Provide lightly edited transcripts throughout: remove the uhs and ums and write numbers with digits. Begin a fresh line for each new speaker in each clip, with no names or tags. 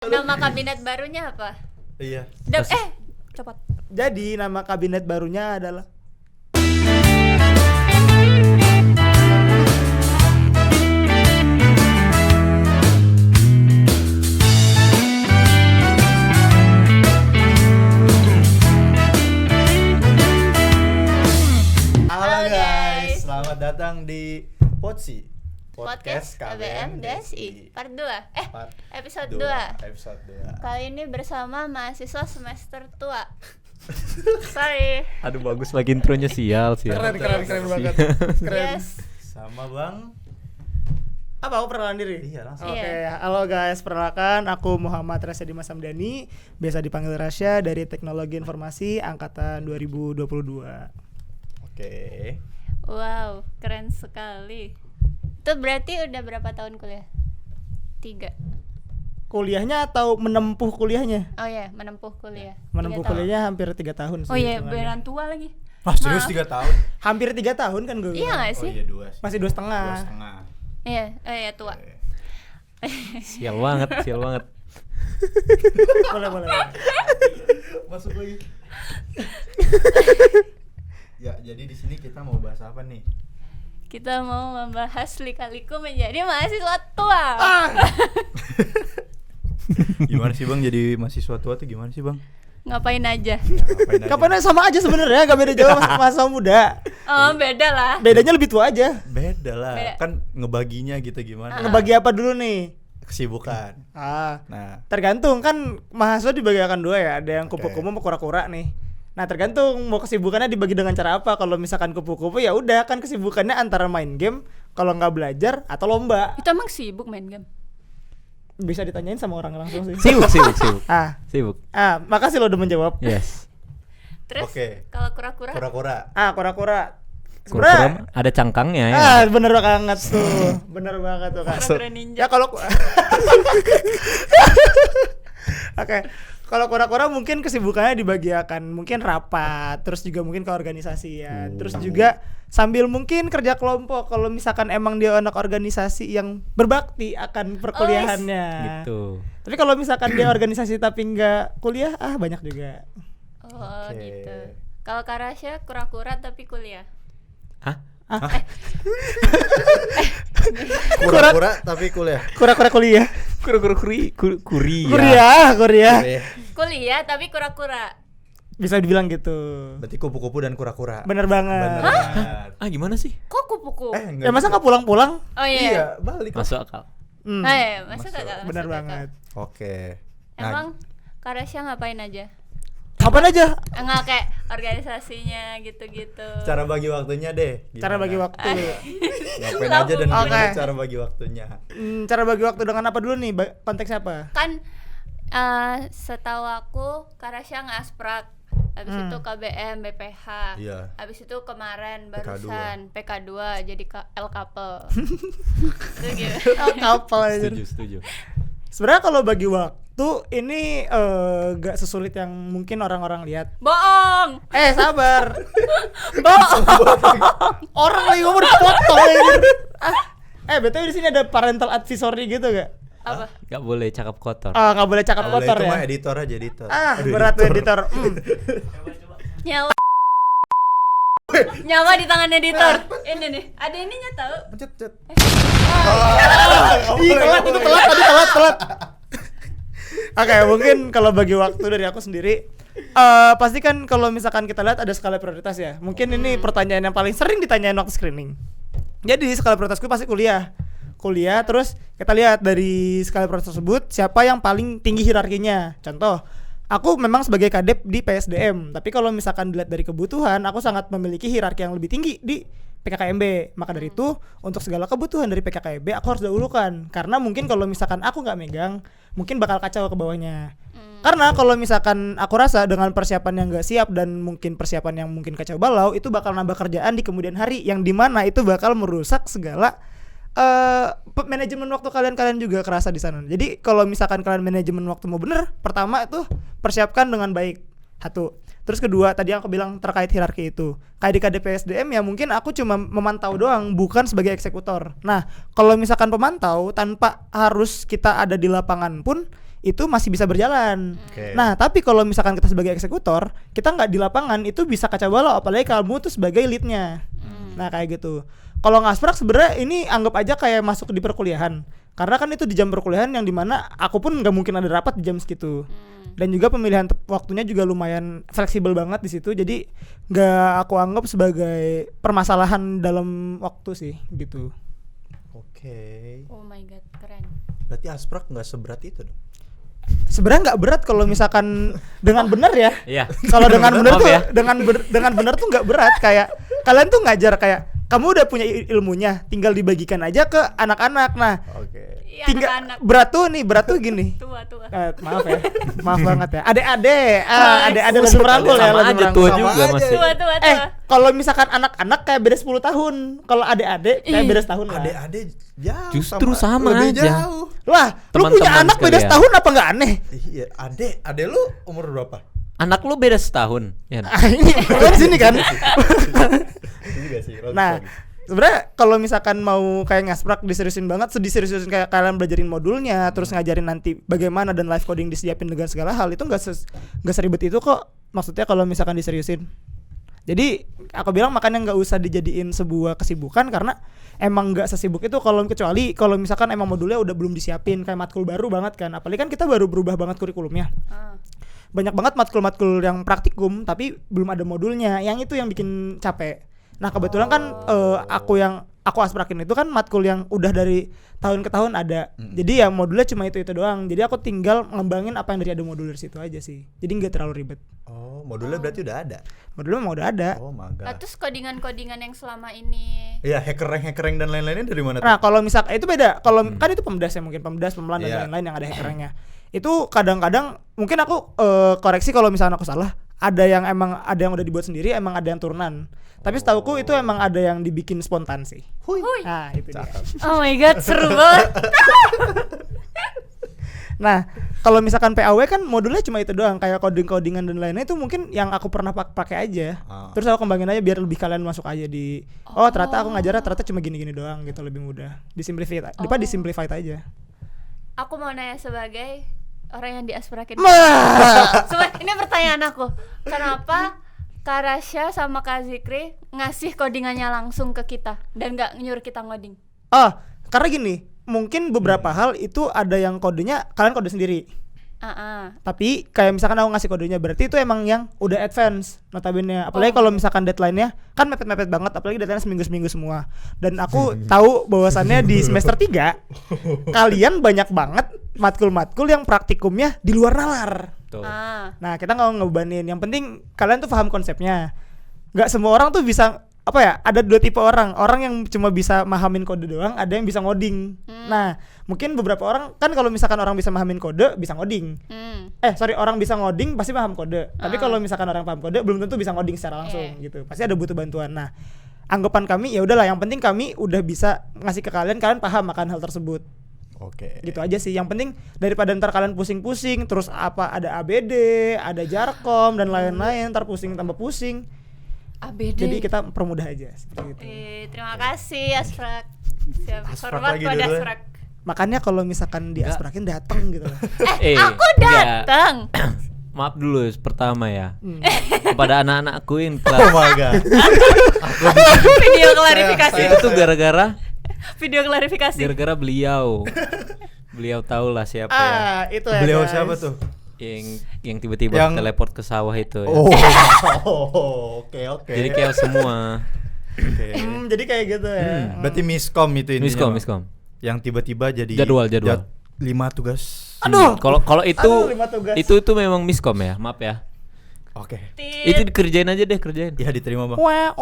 Nama kabinet barunya apa?
Iya.
Cepat.
Jadi nama kabinet barunya adalah
Halo guys, selamat datang di Podcast
KBM DSI Part 2 Episode 2.
Episode 2.
Kali ini bersama mahasiswa semester tua. Sorry.
Aduh bagus lagi intronya sial.
keren banget. Keren.
Yes.
Sama Bang.
Apa aku perkenalan diri?
Iya, langsung.
Oke,
Iya.
halo guys, perkenalkan aku Muhammad Rasya Dimas Hamdani, biasa dipanggil Rasya dari Teknologi Informasi angkatan 2022.
Oke.
Wow, keren sekali. Itu berarti udah berapa tahun kuliah? 3.
Kuliahnya atau menempuh kuliahnya?
Oh iya, menempuh kuliah.
Menempuh
3 tahun.
kuliahnya hampir 3 tahun sih.
Oh iya,
hitungannya.
beneran tua lagi.
Ah, serius
Maaf.
3 tahun?
Hampir 3 tahun kan gue.
Iya nggak
Oh
sih?
iya 2 sih.
Masih 2,5.
2,5.
Iya, tua.
Oke.
Sial banget.
boleh.
Masuk lagi. Ya, jadi di sini kita mau bahas apa nih?
Kita mau membahas lika-liku menjadi mahasiswa tua.
Gimana sih Bang jadi mahasiswa tua tuh gimana sih Bang?
Ngapain aja?
Ya, ngapain aja?
Kapan sama aja sebenarnya, gak beda jauh sama masa muda.
Oh, beda lah.
Bedanya lebih tua aja.
Beda lah.
Beda.
Kan ngebaginya gitu gimana?
Ngebagi apa dulu nih?
Kesibukan. Nah,
Tergantung kan mahasiswa dibagikan 2 ya, ada yang
Oke.
kupu-kupu sama kura-kura nih. Nah, tergantung mau kesibukannya dibagi dengan cara apa. Kalau misalkan kupu-kupu ya udah kan kesibukannya antara main game, kalau nggak belajar atau lomba.
Itu emang sibuk main game?
Bisa ditanyain sama orang langsung sih.
Sibuk. Sibuk.
Makasih lo udah menjawab.
Yes.
Terus
Oke.
kalau kura-kura?
Kura-kura.
Kura-kura.
Kura-kura ada cangkangnya ya.
Bener banget tuh. Bener banget tuh, Kak.
Kura-kura ninja.
Ya kalau Oke. Kalau kura-kura mungkin kesibukannya dibagiakan, mungkin rapat, terus juga mungkin keorganisasian, terus juga sambil mungkin kerja kelompok kalau misalkan emang dia anak organisasi yang berbakti akan perkuliahannya.
Gitu.
Tapi kalau misalkan dia organisasi tapi nggak kuliah, banyak juga.
Oh,
Oke.
gitu. Kalau Karasya kura-kura tapi kuliah.
Hah?
Kura-kura tapi kuliah.
Kura-kura kuliah.
Kura-kura kuria.
Kuliah.
Oke.
Kuliah tapi kura-kura.
Bisa dibilang gitu.
Berarti kupu-kupu dan kura-kura.
Bener banget.
Bener banget.
Gimana sih?
Kok kupu-kupu?
Enggak
Ya masa nggak pulang-pulang?
Oh iya.
Iya, balik.
Masuk akal.
Hmm.
Oh iya, masuk
Masuk.
akal.
Bener
masuk
banget.
akal.
Oke.
Emang Karasya ngapain aja?
Apaan aja?
Enggak kayak organisasinya gitu-gitu.
cara bagi waktunya deh.
Cara
Gimana?
bagi waktu.
Ngapain aja dan
Oke.
gimana cara bagi waktunya?
Cara bagi waktu dengan apa dulu nih? Konteksnya apa?
Kan setahu aku Karasya nge-asprak. Habis itu KBM, BPH.
Iya.
Habis itu kemarin
PK2.
barusan PK2 jadi L couple. Itu gitu.
Kapal aja.
Setuju.
Sebenarnya kalau bagi waktu ini gak sesulit yang mungkin orang-orang lihat.
Bohong.
Sabar. Orang lagi ngomong dipotong aja. BTW di sini ada parental advisory gitu gak?
Apa?
Gak boleh cakap kotor.
Gak boleh cakap
Boleh,
kotor
itu
ya.
mah editor aja editor. Aduh,
Berat tuh editor.
Nyawa. Nyawa di tangan editor. Ini nih, ada ininya tahu.
Pencet, cet.
Ih, telat itu telat. Oke, mungkin kalau bagi waktu dari aku sendiri pasti kan kalau misalkan kita lihat ada skala prioritas ya. Mungkin ini pertanyaan yang paling sering ditanyain waktu screening. Jadi skala prioritasku pasti kuliah, terus kita lihat dari skala prioritas tersebut siapa yang paling tinggi hierarkinya. Contoh, aku memang sebagai kadep di PSDM, tapi kalau misalkan dilihat dari kebutuhan, aku sangat memiliki hierarki yang lebih tinggi di PKKMB. Maka dari itu, untuk segala kebutuhan dari PKKMB aku harus dahulukan. Karena mungkin kalau misalkan aku nggak megang, mungkin bakal kacau ke bawahnya. Karena kalau misalkan aku rasa dengan persiapan yang nggak siap dan mungkin persiapan yang mungkin kacau balau, itu bakal nambah kerjaan di kemudian hari, yang dimana itu bakal merusak segala manajemen waktu kalian juga kerasa di sana. Jadi kalau misalkan kalian manajemen waktu mau bener, pertama itu persiapkan dengan baik. Satu. Terus kedua, tadi yang aku bilang terkait hierarki itu. Kayak di KDP SDM ya mungkin aku cuma memantau doang, bukan sebagai eksekutor. Nah, kalau misalkan pemantau tanpa harus kita ada di lapangan pun, itu masih bisa berjalan.
Oke.
Nah, tapi kalau misalkan kita sebagai eksekutor, kita nggak di lapangan, itu bisa kacau balau, apalagi kamu tuh sebagai leadnya. Nah, kayak gitu. Kalau ngasprak sebenarnya ini anggap aja kayak masuk di perkuliahan. Karena kan itu di jam perkuliahan yang dimana aku pun nggak mungkin ada rapat di jam segitu. Dan juga pemilihan waktunya juga lumayan fleksibel banget di situ. Jadi nggak aku anggap sebagai permasalahan dalam waktu sih gitu.
Oke.
Oh my god, keren.
Berarti asprak nggak seberat itu dong.
Sebenarnya nggak berat kalau misalkan dengan benar ya.
Iya.
Kalau dengan benar
Maaf
tuh
ya.
dengan benar tuh nggak berat. Kayak kalian tuh ngajar kayak kamu udah punya ilmunya, tinggal dibagikan aja ke anak-anak. Nah,
Oke.
Iya,
tinggal
anak-anak
berat tuh gini.
tua.
Maaf ya, maaf banget ya. Adik-adik lebih
Sebut
merangkul
aja.
ya,
Sama
lebih
aja
merangkul.
tua
Sama
juga
aja.
masih.
Tua.
Kalau misalkan anak-anak kayak beda 10 tahun, kalau adik-adik kayak beda setahun lah.
Adik-adik jauh.
Justru sama
lebih
aja.
jauh.
Lah, lu
Teman-teman
punya anak beda
sekalian.
setahun apa nggak aneh?
Iya, adek lu umur berapa?
Anak lu beda setahun, ya.
Ini di sini kan.
Ini gak sih? Logis,
Nah,
logis.
sebenarnya kalau misalkan mau kayak ngasprak diseriusin banget, diseriusin kayak kalian belajarin modulnya, terus ngajarin nanti bagaimana dan live coding disiapin dengan segala hal, itu nggak seribet itu kok. Maksudnya kalau misalkan diseriusin. Jadi aku bilang makanya nggak usah dijadiin sebuah kesibukan karena emang nggak sesibuk itu kecuali kalau misalkan emang modulnya udah belum disiapin kayak matkul baru banget kan. Apalagi kan kita baru berubah banget kurikulumnya. Banyak banget matkul-matkul yang praktikum tapi belum ada modulnya. Yang itu yang bikin capek. Nah, kebetulan kan aku asprakin itu kan matkul yang udah dari tahun ke tahun ada. Jadi ya modulnya cuma itu doang. Jadi aku tinggal ngembangin apa yang dari ada modul dari situ aja sih. Jadi nggak terlalu ribet.
Oh, modulnya berarti udah ada.
Modulnya mau udah ada.
Oh my god.
Nah, terus kodingan-kodingan yang selama ini
Iya, hacker-hacker dan lain-lainnya dari mana tuh?
Nah, kalau misalkan itu beda. Kalau kan itu pemdas ya, mungkin pemdas, pemelan dan
Iya.
lain-lain yang ada hackernya. Itu kadang-kadang mungkin aku koreksi kalau misalkan aku salah. Ada yang udah dibuat sendiri, emang ada yang turunan. Tapi setauku itu emang ada yang dibikin spontan sih.
Hui.
Nah, itu dia.
Oh my god, seru banget.
Nah, kalau misalkan PAW kan modulnya cuma itu doang, kayak coding-codingan dan lainnya itu mungkin yang aku pernah pakai aja. Terus aku kembangin aja biar lebih kalian masuk aja di ternyata aku ngajarnya ternyata cuma gini-gini doang gitu, lebih mudah. Disimplified aja.
Aku mau nanya sebagai orang yang diasprakin.
Mah.
Cuma ini pertanyaan aku. Kenapa Kak Rasya sama Kak Zikri ngasih codingannya langsung ke kita dan nggak nyuruh kita ngoding?
Karena gini, mungkin beberapa hal itu ada yang kodenya kalian kode sendiri. Tapi kayak misalkan aku ngasih kodenya berarti itu emang yang udah advance notabene. Apalagi kalau misalkan deadline-nya kan mepet-mepet banget, apalagi deadline seminggu semua. Dan aku tahu bahwasannya di semester 3 kalian banyak banget matkul-matkul yang praktikumnya di luar nalar.
Tuh.
Nah, kita nggak ngebebanin. Yang penting kalian tuh paham konsepnya. Nggak semua orang tuh bisa ada dua tipe orang yang cuma bisa mahamin kode doang, ada yang bisa ngoding. Nah, mungkin beberapa orang kan kalau misalkan orang bisa mahamin kode bisa ngoding. Orang bisa ngoding pasti paham kode. Tapi kalau misalkan orang paham kode belum tentu bisa ngoding secara langsung gitu. Pasti ada butuh bantuan. Nah, anggapan kami ya udahlah, yang penting kami udah bisa ngasih ke kalian paham akan hal tersebut.
Oke.
Gitu aja sih. Yang penting daripada ntar kalian pusing-pusing terus ada ABD, ada Jarkom dan lain-lain, ntar pusing tambah pusing.
ABD.
Jadi kita permudah aja seperti itu.
Terima kasih Asprak.
Asprak
Hormat
lagi
pada
dulu ya.
Asprak.
Makanya kalau misalkan diasprakin dateng gitu loh.
Aku datang.
Maaf dulu pertama ya. Kepada anak-anakku yang
Oh
telah
my god.
Video klarifikasi.
itu tuh gara-gara beliau. Beliau tahu lah siapa ya.
Itu ya.
Beliau
guys.
siapa tuh?
Yang tiba-tiba teleport ke sawah itu ya.
Oke.
Jadi kayak semua.
Oke.
Jadi kayak gitu ya.
Berarti miskom itu intinya.
Miskom.
Yang tiba-tiba jadi
Jadwal.
5 tugas.
Aduh.
Kalau itu
Aduh, 5 tugas.
itu memang miskom ya. Maaf ya.
Oke.
Itu dikerjain aja deh, kerjain.
Ya diterima, Bang.
Wow.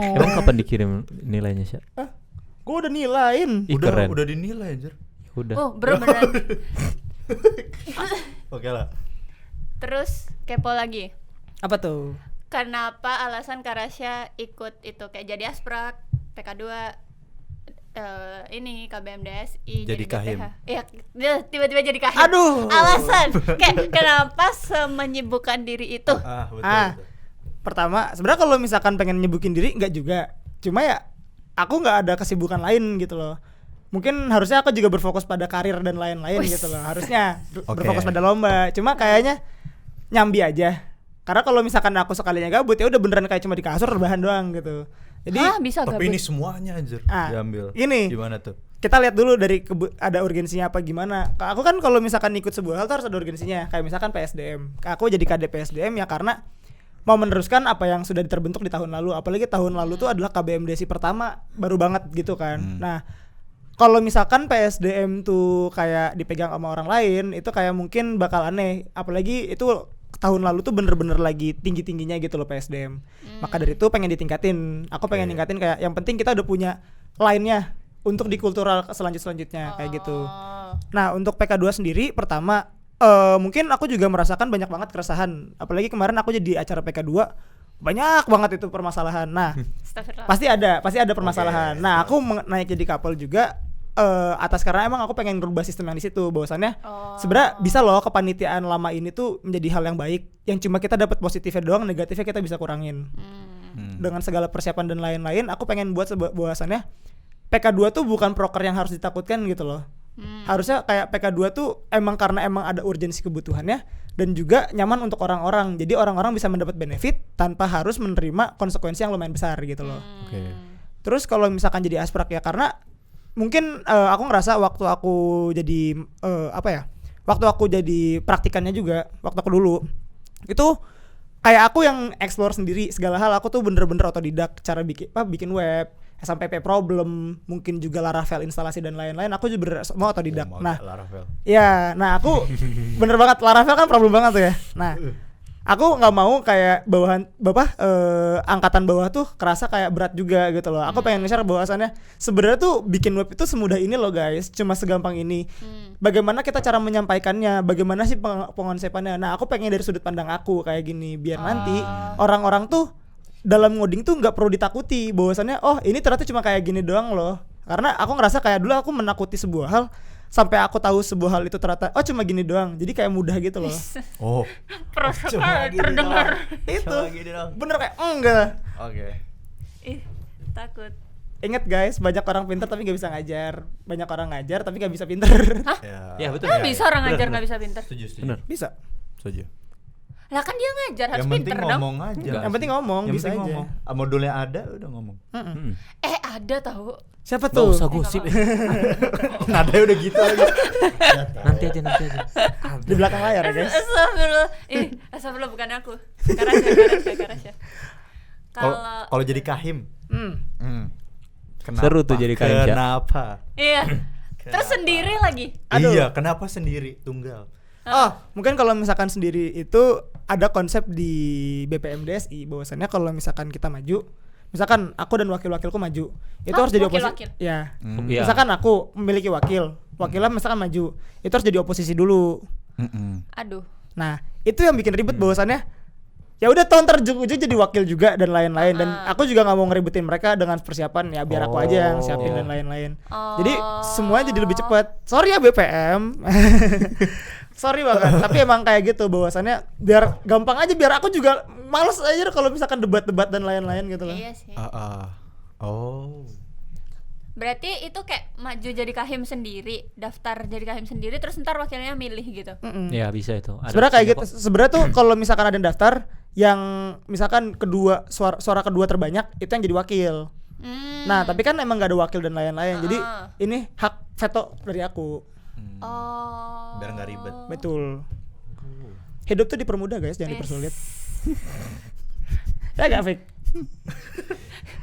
Emang kapan dikirim nilainya, Sya?
Gue udah nilain.
Ih, keren.
Udah dinilai anjir.
Udah.
Oh, beneran.
Oke lah.
Terus kepo lagi.
Apa tuh?
Kenapa alasan Kak Rasya ikut itu kayak jadi Asprak, PK2, ini KBMDSI
Jadi kahim.
BPH. Iya, dia tiba-tiba jadi kahim.
Aduh.
Alasan kayak kenapa menyibukkan diri itu?
Betul.
Pertama, sebenarnya kalau misalkan pengen nyebukin diri nggak juga. Cuma ya aku nggak ada kesibukan lain gitu loh. mungkin harusnya aku juga berfokus pada karir dan lain-lain gitu loh. Harusnya
Oke.
berfokus pada lomba. Cuma kayaknya nyambi aja. Karena kalau misalkan aku sekalinya gabut ya udah beneran kayak cuma di kasur rebahan doang gitu. Jadi
Hah, bisa
Tapi
gabut?
ini semuanya anjir
Ah,
diambil.
ini.
Gimana tuh?
kita lihat dulu dari ada urgensinya apa gimana. Aku kan kalau misalkan ikut sebuah hal tuh harus ada urgensinya. Kayak misalkan PSDM. Aku jadi KD PSDM ya karena mau meneruskan apa yang sudah terbentuk di tahun lalu. Apalagi tahun lalu tuh adalah KBMDesi pertama, baru banget gitu kan. Nah, kalau misalkan PSDM tuh kayak dipegang sama orang lain, itu kayak mungkin bakal aneh. Apalagi itu tahun lalu tuh bener-bener lagi tinggi-tingginya gitu loh PSDM. Maka dari itu pengen ditingkatin. Aku pengen ningkatin kayak yang penting kita udah punya line-nya untuk di kultural selanjutnya kayak gitu. Nah, untuk PK2 sendiri pertama mungkin aku juga merasakan banyak banget keresahan. Apalagi kemarin aku jadi acara PK2 banyak banget itu permasalahan. Nah,
Astagfirullah.
pasti ada permasalahan.
Oke.
Nah, aku naik jadi couple juga atas karena emang aku pengen merubah sistem yang di situ. Bahwasannya sebenarnya bisa loh kepanitiaan lama ini tuh menjadi hal yang baik. Yang cuma kita dapat positifnya doang, negatifnya kita bisa kurangin. Dengan segala persiapan dan lain-lain, aku pengen buat bahwasannya PK2 tuh bukan proker yang harus ditakutkan gitu loh. Harusnya kayak PK2 tuh emang karena emang ada urgensi kebutuhannya dan juga nyaman untuk orang-orang. Jadi orang-orang bisa mendapat benefit tanpa harus menerima konsekuensi yang lumayan besar gitu loh.
Oke.
Terus kalau misalkan jadi asprak ya karena mungkin aku ngerasa waktu aku jadi waktu aku jadi praktikannya juga waktu aku dulu itu kayak aku yang explore sendiri segala hal. Aku tuh bener-bener otodidak cara bikin web, SMPP problem, mungkin juga Laravel instalasi dan lain-lain. Aku juga semua otodidak. Nah,
Laravel.
ya, nah aku bener banget Laravel kan problem banget tuh ya. Nah, aku nggak mau kayak angkatan bawah tuh kerasa kayak berat juga gitu loh. Aku pengen nge-share bahwasannya sebenarnya tuh bikin web itu semudah ini loh guys, cuma segampang ini. Bagaimana kita cara menyampaikannya, bagaimana sih pengonsepannya. Nah, aku pengen dari sudut pandang aku kayak gini biar nanti orang-orang tuh dalam ngoding tuh nggak perlu ditakuti bahwasannya oh ini ternyata cuma kayak gini doang loh. Karena aku ngerasa kayak dulu aku menakuti sebuah hal sampai aku tahu sebuah hal itu ternyata oh cuma gini doang. Jadi kayak mudah gitu loh.
Oh.
Protokol terdengar.
Itu
gini dong.
bener kayak enggak.
Oke.
Ih, takut.
Ingat guys, banyak orang pintar tapi nggak bisa ngajar. Banyak orang ngajar tapi nggak bisa pintar.
Ya.
Ya betul.
Kan bisa orang
Bener,
ngajar
bener.
nggak bisa pintar.
Setuju.
Bener.
Bisa.
Setuju.
Lah kan dia ngajar harus
Yang penting
pintar dong.
ngomong aja.
Enggak.
Yang penting ngomong,
Yang
bisa
penting
aja.
ngomong. Modulnya ada udah ngomong.
Mm.
Ada tahu.
Siapa
Nggak
tuh?
usah gosip.
Nadanya udah gitu lagi.
Nanti aja.
Di belakang layar ya guys.
Astagfirullah. Astagfirullah bukan aku. Karasya.
Kalau jadi kahim. Kenapa?
Seru tuh jadi kahim, Sya.
Kenapa?
Iya. Terus sendiri lagi.
Aduh.
Iya, kenapa sendiri tunggal?
Oh, mungkin kalau misalkan sendiri itu ada konsep di BPMDSI bahwasannya kalau misalkan kita maju, misalkan aku dan wakil-wakilku maju, itu harus jadi oposisi.
Wakil-wakil?
Ya.
Iya.
Misalkan aku memiliki wakilnya misalkan maju, itu harus jadi oposisi dulu.
Aduh.
Nah, itu yang bikin ribet bahwasannya ya udah tahun terujung-ujung jadi wakil juga dan lain-lain dan aku juga nggak mau ngeribetin mereka dengan persiapan ya biar aku aja yang siapin dan lain-lain. Jadi semua jadi lebih cepat. Sorry ya BPM. Sorry banget, tapi emang kayak gitu bahwasannya biar gampang aja biar aku juga males aja kalau misalkan debat-debat dan lain-lain gitu loh.
Iya sih.
Oh.
Berarti itu kayak maju jadi kahim sendiri, daftar jadi kahim sendiri terus ntar wakilnya milih gitu.
Ya bisa itu. Ada
Sebenarnya kayak
opsinya
gitu.
kok.
Sebenarnya tuh kalau misalkan ada yang daftar yang misalkan suara kedua terbanyak itu yang jadi wakil. Nah, tapi kan emang gak ada wakil dan lain-lain. Jadi ini hak veto dari aku.
Oh.
Biar nggak ribet.
Betul. Hidup tuh dipermudah guys, jangan dipersulit. Ya gak Fik?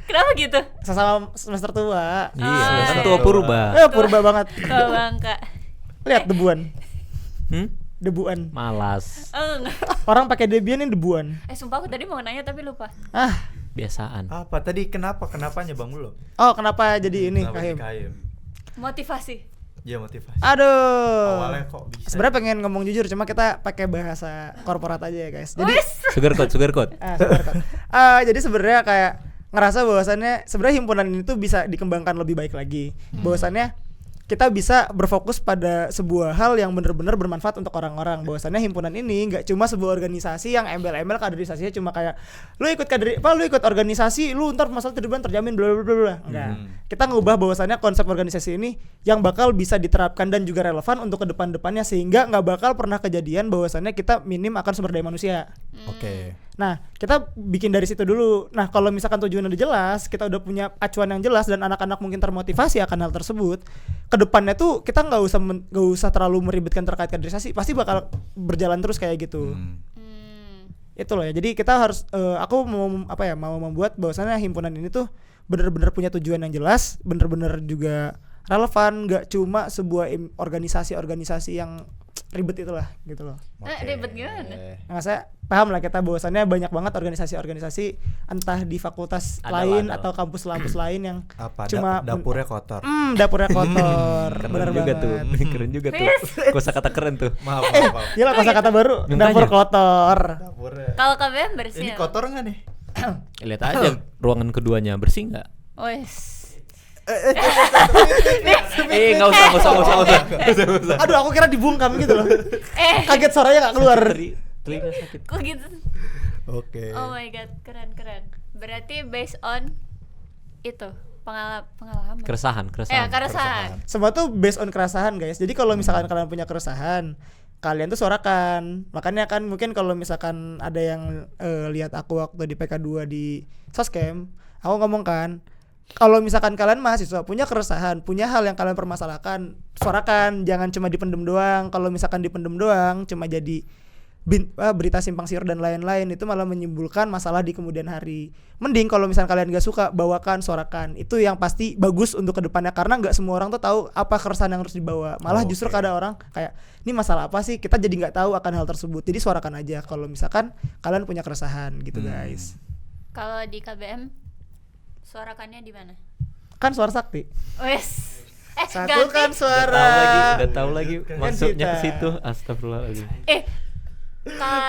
Kenapa gitu?
Sesama semester tua.
Iya, kan
iya.
tua purba.
Purba banget.
Kau bangka.
Lihat debuan.
Hmm?
Debuan.
Malas.
Enggak.
Orang pakai Debian ini debuan.
Sumpah aku tadi mau nanya tapi lupa.
Biasaan.
Apa tadi kenapanya Bang belum?
Oh, kenapa jadi ini
Kenapa jadi
Kahim?
kahim?
Motivasi.
Ya motivasi.
Aduh.
Awalnya kok bisa.
Sebenarnya pengen ngomong jujur, cuma kita pakai bahasa korporat aja ya guys. Jadi,
Sugar coat.
sebenarnya jadi sebenarnya kayak ngerasa bahwasannya sebenarnya himpunan ini tuh bisa dikembangkan lebih baik lagi. Bahwasannya kita bisa berfokus pada sebuah hal yang benar-benar bermanfaat untuk orang-orang. Bahwasannya himpunan ini nggak cuma sebuah organisasi yang embel-embel kaderisasinya cuma kayak lu ikut organisasi, lu ntar masalah kehidupan terjamin bla bla bla bla. Enggak. Kita ngubah bahwasannya konsep organisasi ini yang bakal bisa diterapkan dan juga relevan untuk ke depan-depannya sehingga nggak bakal pernah kejadian bahwasannya kita minim akan sumber daya manusia.
Oke.
Nah, kita bikin dari situ dulu. Nah, kalau misalkan tujuan udah jelas, kita udah punya acuan yang jelas dan anak-anak mungkin termotivasi akan hal tersebut, kedepannya tuh kita nggak usah terlalu meribetkan terkait kaderisasi, pasti bakal berjalan terus kayak gitu. Itu loh ya. Jadi kita harus, aku mau membuat bahwasannya himpunan ini tuh benar-benar punya tujuan yang jelas, benar-benar juga relevan, nggak cuma sebuah organisasi yang ribet itulah gitu loh.
Ribet gimana?
Nah, saya paham lah kita bahwasannya banyak banget organisasi-organisasi entah di fakultas
Ada
lain
lah,
atau kampus lain yang
Apa
cuma
dapurnya kotor.
dapurnya kotor. Bener
Keren juga
banget.
tuh. Keren juga tuh. Kosakata keren tuh.
Maaf.
Gila kata-kata baru,
Makanya.
dapur kotor.
Dapurnya.
Kalau KBM bersih.
Ini kotor nggak nih?
Lihat aja ruangan keduanya bersih nggak?
Wes.
Nggak usah.
Aduh, aku kira dibungkam gitu loh. Kaget suaranya nggak keluar.
Telinga sakit.
Kok gitu?
Oke.
Oh my god, keren. Berarti based on itu pengalaman.
Keresahan.
Keresahan.
Semua tuh based on keresahan, guys. Jadi kalau misalkan kalian punya keresahan, kalian tuh suarakan. Makanya kan mungkin kalau misalkan ada yang lihat aku waktu di PK2 di Soskem, aku ngomong kan, kalau misalkan kalian mahasiswa punya keresahan, punya hal yang kalian permasalahkan, suarakan, jangan cuma dipendem doang. Kalau misalkan dipendem doang, cuma jadi berita simpang siur dan lain-lain, itu malah menimbulkan masalah di kemudian hari. Mending kalau misalkan kalian gak suka, bawakan, suarakan. Itu yang pasti bagus untuk kedepannya, karena gak semua orang tuh tahu apa keresahan yang harus dibawa. Malah justru ada orang kayak, ini masalah apa sih? Kita jadi gak tahu akan hal tersebut. Jadi suarakan aja kalau misalkan kalian punya keresahan gitu guys.
Kalau di KBM suarakannya di mana?
Kan suara sakti.
Wes.
Satu kan suara.
Udah tahu lagi masuknya ke situ. Astagfirullahaladzim.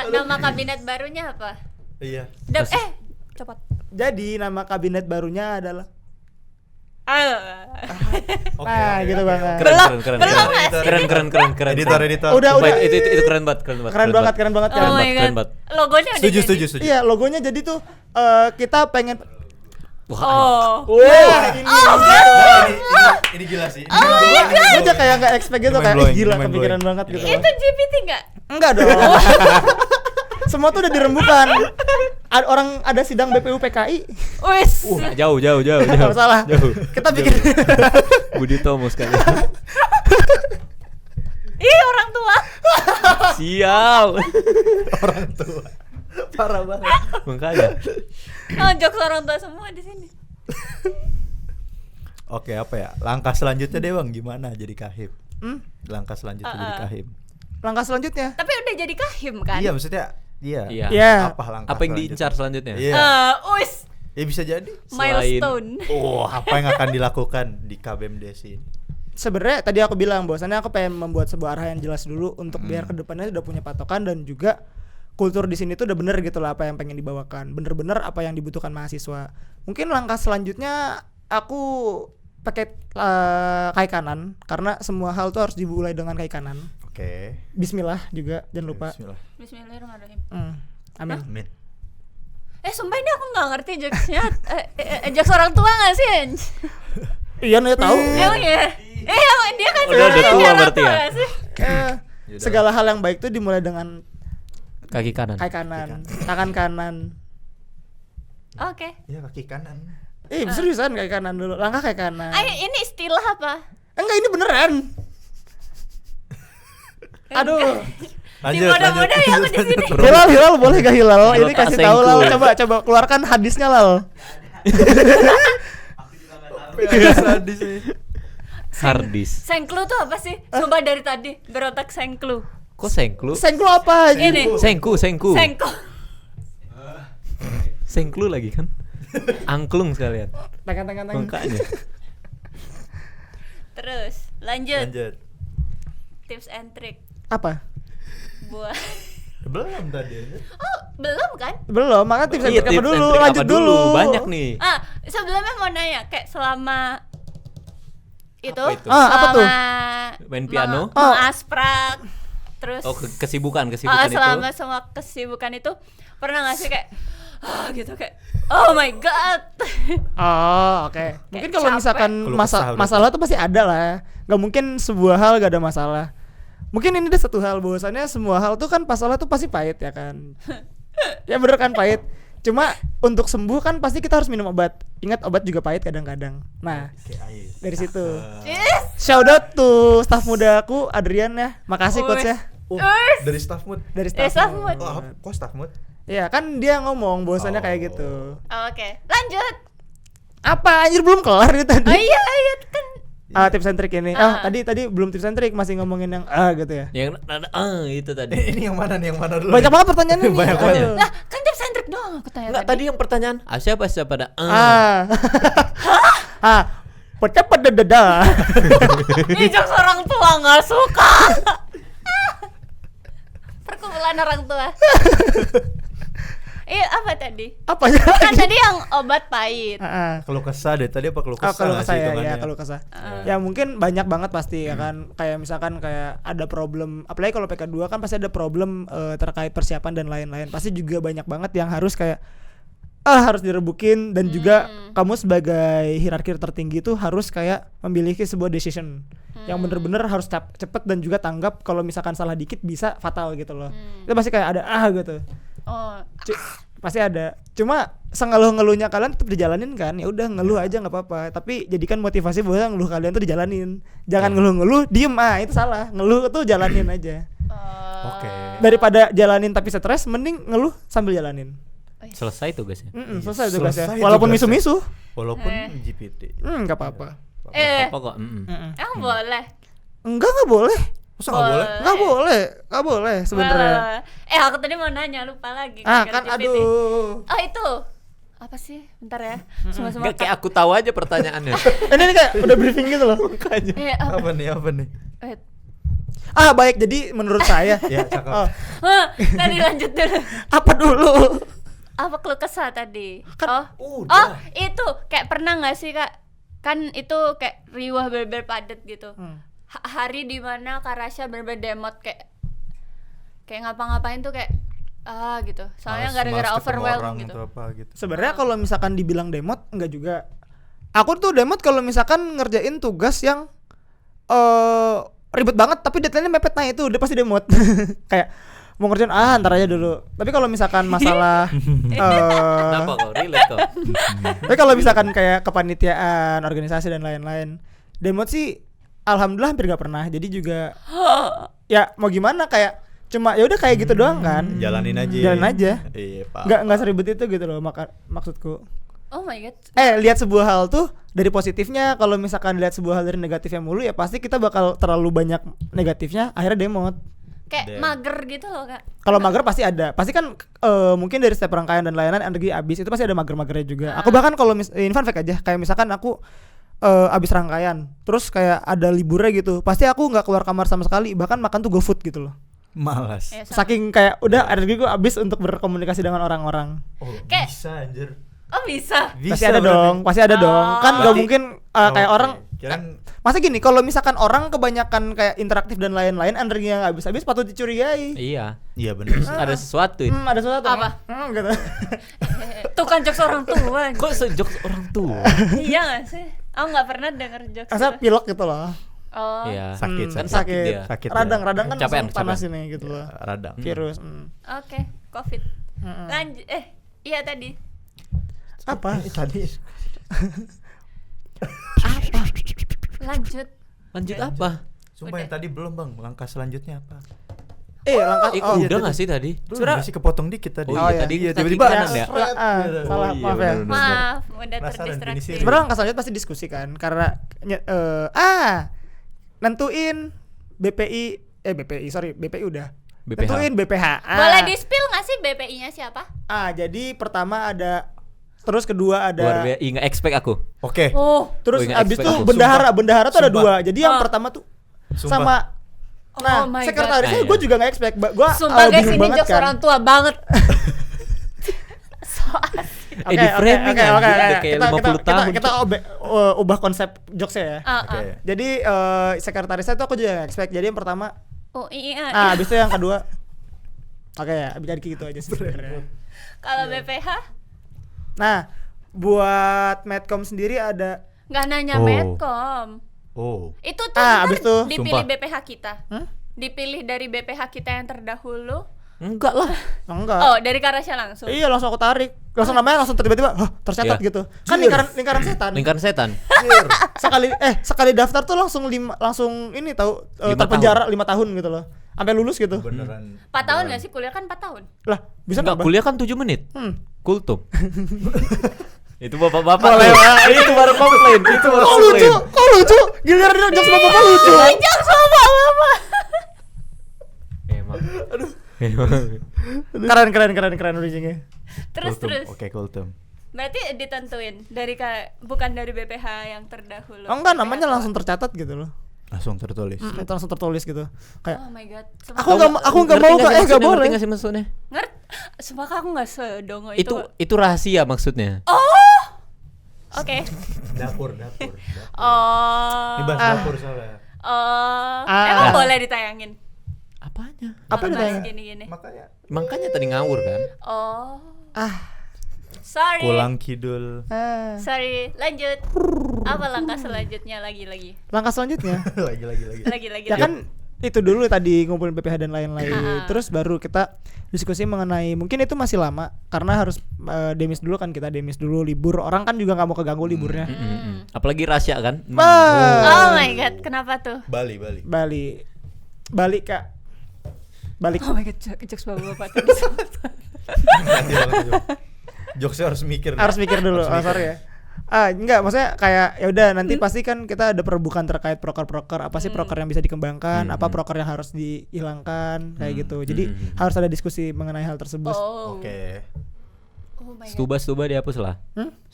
Nama kabinet barunya apa?
Iya.
Cepat.
Jadi nama kabinet barunya adalah
Oke,
nah, gitu banget.
Keren.
Editor.
Udah.
Itu keren banget.
Keren banget.
Oh my
keren
god.
banget.
Logonya udah jadi.
Setuju.
Iya, logonya jadi tuh kita pengen
Ini gila sih.
gue aja kayak nggak expect gitu,
Ini
kayak
mind-blowing,
gila
ini
kepikiran
mind-blowing.
banget gitu.
Itu GPT enggak?
Enggak dong. Semua tuh udah dirembukan. Orang ada sidang BPU PKI.
Wes.
Jauh.
Nggak salah.
Jauh.
Kita bikin
Budi Tomo sekali.
Ih, orang tua.
Sial.
Orang tua. Parah banget.
Makanya.
Jokes orang tua semua di sini.
Oke, apa ya? Langkah selanjutnya deh Bang, gimana jadi kahim? Langkah selanjutnya jadi kahim.
langkah selanjutnya.
Tapi udah jadi kahim kan?
Iya, maksudnya iya.
Iya.
Apa langkah
Apa yang diincar selanjutnya?
Iya.
Wis.
Ya bisa jadi.
Milestone.
Apa yang akan dilakukan di KBM Desi ini?
Sebenarnya tadi aku bilang bahwasannya aku pengen membuat sebuah arah yang jelas dulu untuk biar kedepannya udah punya patokan dan juga kultur di sini tuh udah bener gitu lah apa yang pengen dibawakan, bener-bener apa yang dibutuhkan mahasiswa. Mungkin langkah selanjutnya aku pakai kaki kanan karena semua hal tuh harus dimulai dengan kaki kanan.
Oke.
Bismillah juga jangan lupa.
Bismillah.
Bismillahirrahmanirrahim.
Amin.
Amin.
Sumpah ini aku nggak ngerti jokesnya. Jokes orang tua nggak sih?
Iya nih tahu.
Emang ya? Emang dia kan
Udah tua
orang
berarti
tua
ya?
nggak sih?
Segala hal yang baik tuh dimulai dengan
Kaki kanan.
kaki kanan, tangan kanan.
Oke.
Iya, kaki kanan.
Seriusan kaki kanan dulu. Langkah kaki kanan.
Ini istilah apa?
Enggak, ini beneran. Aduh.
Lanjut.
Mudah-mudah ya aku di sini.
Hilal boleh gak Hilal? Ini
Menurut
kasih
Asengku.
tahu Lal. Coba keluarkan hadisnya Lal.
Hardis.
Sengklu tuh apa sih? Sumpah dari tadi berotak sengklu.
Kok sengklu?
Sengklu apa?
Ini.
Sengku.
Sengklu.
Sengklu lagi kan? Angklung sekalian.
Tangan.
Makanya.
Terus lanjut.
Lanjut.
Tips and trick
Apa?
buat.
Belum tadi aja.
Belum kan?
Belum, maka tips and
Iya,
trick apa
tips and
dulu?
trick
Lanjut
apa
dulu.
Banyak nih.
Sebelumnya mau nanya kayak selama itu,
Apa itu?
Apa tuh?
Main piano?
mengasprak, terus
Oh, kesibukan itu.
selama semua kesibukan itu pernah nggak sih kayak gitu kayak oh my god.
Oh, oke. Mungkin kalau
capek.
misalkan
Keluh kesah udah.
masalah tuh pasti ada lah. Gak mungkin sebuah hal gak ada masalah. Mungkin ini ada satu hal bahwasannya semua hal tuh kan masalah tuh pasti pahit ya kan. Ya bener kan pahit. Cuma untuk sembuh kan pasti kita harus minum obat. Ingat obat juga pahit kadang-kadang. Nah, dari situ.
Yes.
Shout out to staff muda aku Adrian ya. Makasih coach ya.
Oh, dari staff mood.
Dari
Staff
staff.
mood.
Oh, kok staff mood?
Ya kan dia ngomong bahwasannya kayak gitu.
Oke, lanjut.
Apa anjir belum kelar nih tadi?
Oh iya kan.
Tips and trick ini. Tadi belum tips and trick, masih ngomongin yang gitu ya.
Yang itu tadi.
Ini yang mana dulu?
Banyak banget pertanyaannya nih.
Banyak banget.
Aduh.
Lah, kan tips and trick doang aku tanya
Enggak, tadi yang pertanyaan. Siapa pada
Pecah pada dada.
Ih, jokes orang tua nggak suka. Perkumpulan orang tua. Apa tadi?
Apanya
Kan
lagi?
tadi yang obat pahit.
Kalau kesah deh tadi apa kalau kesah?
Kalau
nggak
kesah
sih
ya,
hitungannya?
kalau kesah. Ya mungkin banyak banget pasti ya kan. Kayak misalkan kayak ada problem, apalagi kalau PK2 kan pasti ada problem terkait persiapan dan lain-lain. Pasti juga banyak banget yang harus kayak harus direbukin dan juga kamu sebagai hierarki tertinggi tuh harus kayak memiliki sebuah decision yang bener-bener harus cepet dan juga tanggap kalau misalkan salah dikit bisa fatal gitu loh. Itu pasti kayak ada gitu.
Oh,
Pasti ada. Cuma sengeluh-ngeluhnya kalian tetap dijalanin kan. Ya udah ngeluh aja nggak apa-apa. Tapi jadikan motivasi bahwa ngeluh kalian tuh dijalanin. Jangan ngeluh-ngeluh diem itu salah. Ngeluh tuh jalanin aja.
Oke.
Daripada jalanin tapi stres, mending ngeluh sambil jalanin.
Selesai tugasnya.
Selesai tugasnya.
Selesai
Walaupun
tugasnya.
misu-misu,
Walaupun GPT.
nggak apa-apa.
Apa kok?
boleh.
Nggak boleh.
Masa nggak boleh?
Nggak boleh sebenarnya.
Aku tadi mau nanya, lupa lagi.
Kan
gara-gara GPT.
aduh.
Oh itu apa sih? Bentar ya. Semua
Enggak, kayak aku tahu aja pertanyaannya.
Ini kayak udah briefing gitu loh.
Makanya.
Apa nih?
Wait.
Baik. Jadi menurut saya,
Ya, cakep.
Tadi lanjut dulu.
apa dulu?
Apa keluh kesah tadi?
Kan
udah.
Itu kayak pernah nggak sih Kak? Kan itu kayak riwah bener-bener padat gitu. Hari dimana Kak Rasya bener-bener demot kayak ngapa-ngapain tuh kayak gitu. Soalnya gara-gara overwhelm gitu.
gitu.
Sebenarnya kalau misalkan dibilang demot enggak juga. Aku tuh demot kalau misalkan ngerjain tugas yang ribet banget tapi deadline-nya mepet, nah itu udah pasti demot. Kayak mau ngerjain ntar aja dulu. Tapi kalau misalkan masalah
Kenapa kok? Relate kok.
tapi kalau misalkan kayak kepanitiaan, organisasi dan lain-lain, demot sih alhamdulillah hampir gak pernah. Jadi juga ya mau gimana, kayak cuma ya udah kayak gitu doang kan.
Jalanin aja.
Jalan aja.
Iya, Pak.
Nggak seribet itu gitu loh maksudku.
Oh my god.
Lihat sebuah hal tuh dari positifnya. Kalau misalkan lihat sebuah hal dari negatifnya mulu, ya pasti kita bakal terlalu banyak negatifnya, akhirnya demot.
Kayak mager gitu loh Kak.
Kalau mager pasti ada. Pasti kan mungkin dari setiap rangkaian dan lain-lain energi habis, itu pasti ada mager-magernya juga. Aku bahkan kalau ini fun fact aja, kayak misalkan aku abis rangkaian, terus kayak ada liburnya gitu, pasti aku nggak keluar kamar sama sekali, bahkan makan tuh GoFood gitu loh.
Malas.
Saking kayak udah energi gue habis untuk berkomunikasi dengan orang-orang.
Oh,
Kayak-
bisa anjir.
Oh bisa.
Pasti ada dong, pasti ada dong. Kan nggak
Berarti-
mungkin kayak
Oke.
orang.
Kirain
Masa gini, kalau misalkan orang kebanyakan kayak interaktif dan lain-lain, energinya nggak habis-habis, patut dicurigai.
Iya.
iya benar.
Ada sesuatu.
Ada sesuatu.
Apa?
Gitu.
Tuh kan jokes orang tua.
Kok sejok orang tua?
Iya gak sih? Aku gak pernah denger jokes
Masa
itu.
pilek gitu loh.
Oh.
Iya.
Sakit,
Kan
sakit.
sakit dia.
Sakit ya.
Radang kan
Capean,
langsung panas
capean.
ini gitu loh.
Radang.
Virus.
Oke, Covid. Lanjut. Iya tadi.
Apa?
Tadi
Lanjut.
Lanjut apa?
sumpah yang tadi belum, Bang. Langkah selanjutnya apa?
Langkah.
Udah
iya,
nggak sih tadi?
Sebenarnya masih kepotong dikit tadi.
Oh iya, tadi
tiba-tiba
kanan ya?
Salah, maaf ya.
Maaf, udah
Penasaran,
terdistraksi.
Denis ini.
Sebenarnya langkah selanjutnya pasti diskusi kan, karena nentuin BPI udah.
BPH.
Nentuin BPH.
Boleh di-spill gak sih BPI-nya siapa?
Jadi pertama ada, terus kedua
Luar
ada,
biasa. Nggak expect aku.
Oke.
Oh,
terus
nggak
abis
expect
itu
aku.
bendahara tuh ada
Sumpah.
2. Jadi yang pertama tuh
Sumpah.
sama. Nah,
Oh my
sekretarisnya
God.
gue juga nggak expect. Gue
sumpah guys,
bingung
ini
banget
jokes
kan.
orang tua banget. So asik.
Di framing kan udah kayak 50 tahun.
Kita ubah konsep jokesnya ya.
Oke.
Jadi sekretarisnya tuh aku juga expect. Jadi yang pertama,
iya.
habis itu yang kedua. Oke ya, jadi gitu aja sih sebenarnya.
Kalau BPH
Nah, buat Medcom sendiri ada
nggak nanya
Oh.
Medcom.
Oh.
Itu tuh
abis itu
dipilih
sumpah.
BPH kita. Dipilih dari BPH kita yang terdahulu.
Enggak lah.
enggak.
Oh, dari Karasya langsung.
Iya, langsung aku tarik. Langsung namanya langsung tiba-tiba tercatat
Iya.
gitu. Kan lingkaran setan.
Lingkaran setan.
sekali daftar tuh langsung ini tahu
5
terpenjara 5 tahun gitu loh. Sampai lulus gitu.
Beneran.
4 tahun nggak sih kuliah kan 4 tahun?
Lah, bisa
Enggak,
nggak?
kuliah kan 7 menit. Kultum. Itu bapak-bapak
Boleh,
tuh.
Pak.
Itu baru komplain. Itu baru
Kok lucu? Kok lucu? Giliran jokes bapak lucu.
Jangan sama mama.
Emang.
Keren bridging-nya.
Terus.
Oke, Kultum.
Berarti ditentuin dari bukan dari BPH yang terdahulu.
Oh enggak,
BPH
namanya
tua.
langsung tercatat gitu loh.
Langsung tertulis.
Itu langsung tertulis gitu. Kayak
Oh my god.
aku enggak mau kok, enggak boleh.
Ngerti nggak sih maksudnya?
Ngerti. Sumpah Kak, aku nggak sedongo
Itu rahasia maksudnya.
Oke.
Dapur.
Oh.
Ini bahas dapur soalnya.
Oh.
Ah.
Emang boleh ditayangin?
Apanya?
Apa
Kalau bahas
ditanya?
gini-gini.
Makanya
Makanya tadi ngawur kan.
Oh. Sorry.
pulang kidul.
Sorry, lanjut. Apa langkah selanjutnya lagi?
Langkah selanjutnya
Lagi.
ya kan itu dulu tadi ngumpulin BPH dan lain-lain. Terus baru kita diskusi mengenai mungkin itu masih lama karena harus demis dulu kan, kita demis dulu libur. Orang kan juga nggak mau keganggu liburnya.
Apalagi rahasia kan.
Oh my god, kenapa tuh?
Bali.
Balik Kak. Balik.
Oh my god, jokes bapak tadi.
Nanti jokesnya harus mikir.
Harus mikir dulu. Sorry ya. Enggak, maksudnya kayak ya udah nanti pasti kan kita ada perebukan terkait proker-proker, apa sih proker yang bisa dikembangkan, apa proker yang harus dihilangkan kayak gitu. Jadi harus ada diskusi mengenai hal tersebut.
Oh.
Oke.
Oh my god.
Stuba dihapus lah.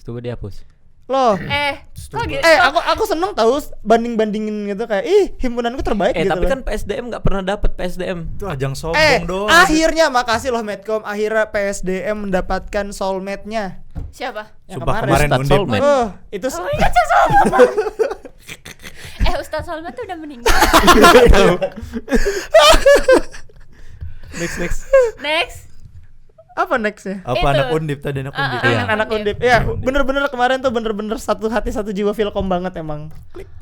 Stuba dihapus.
Loh.
Kok gitu?
Aku seneng tahu banding-bandingin gitu kayak himpunanku terbaik gitu.
Tapi
loh.
kan PSDM nggak pernah dapat PSDM.
Itu ajang sombong dong.
Akhirnya makasih loh Medcom, akhirnya PSDM mendapatkan soulmate-nya.
Siapa?
Yang
Sumpah kemarin
Ustadz
undip.
Soulmate.
Itu
Oh my god, Ustadz Salma tuh udah meninggal. Next.
apa nextnya?
Apa
Itu.
anak undip tadi anak undip.
Iya.
Anak undip. Ya, bener-bener kemarin tuh bener-bener satu hati satu jiwa Filkom banget emang.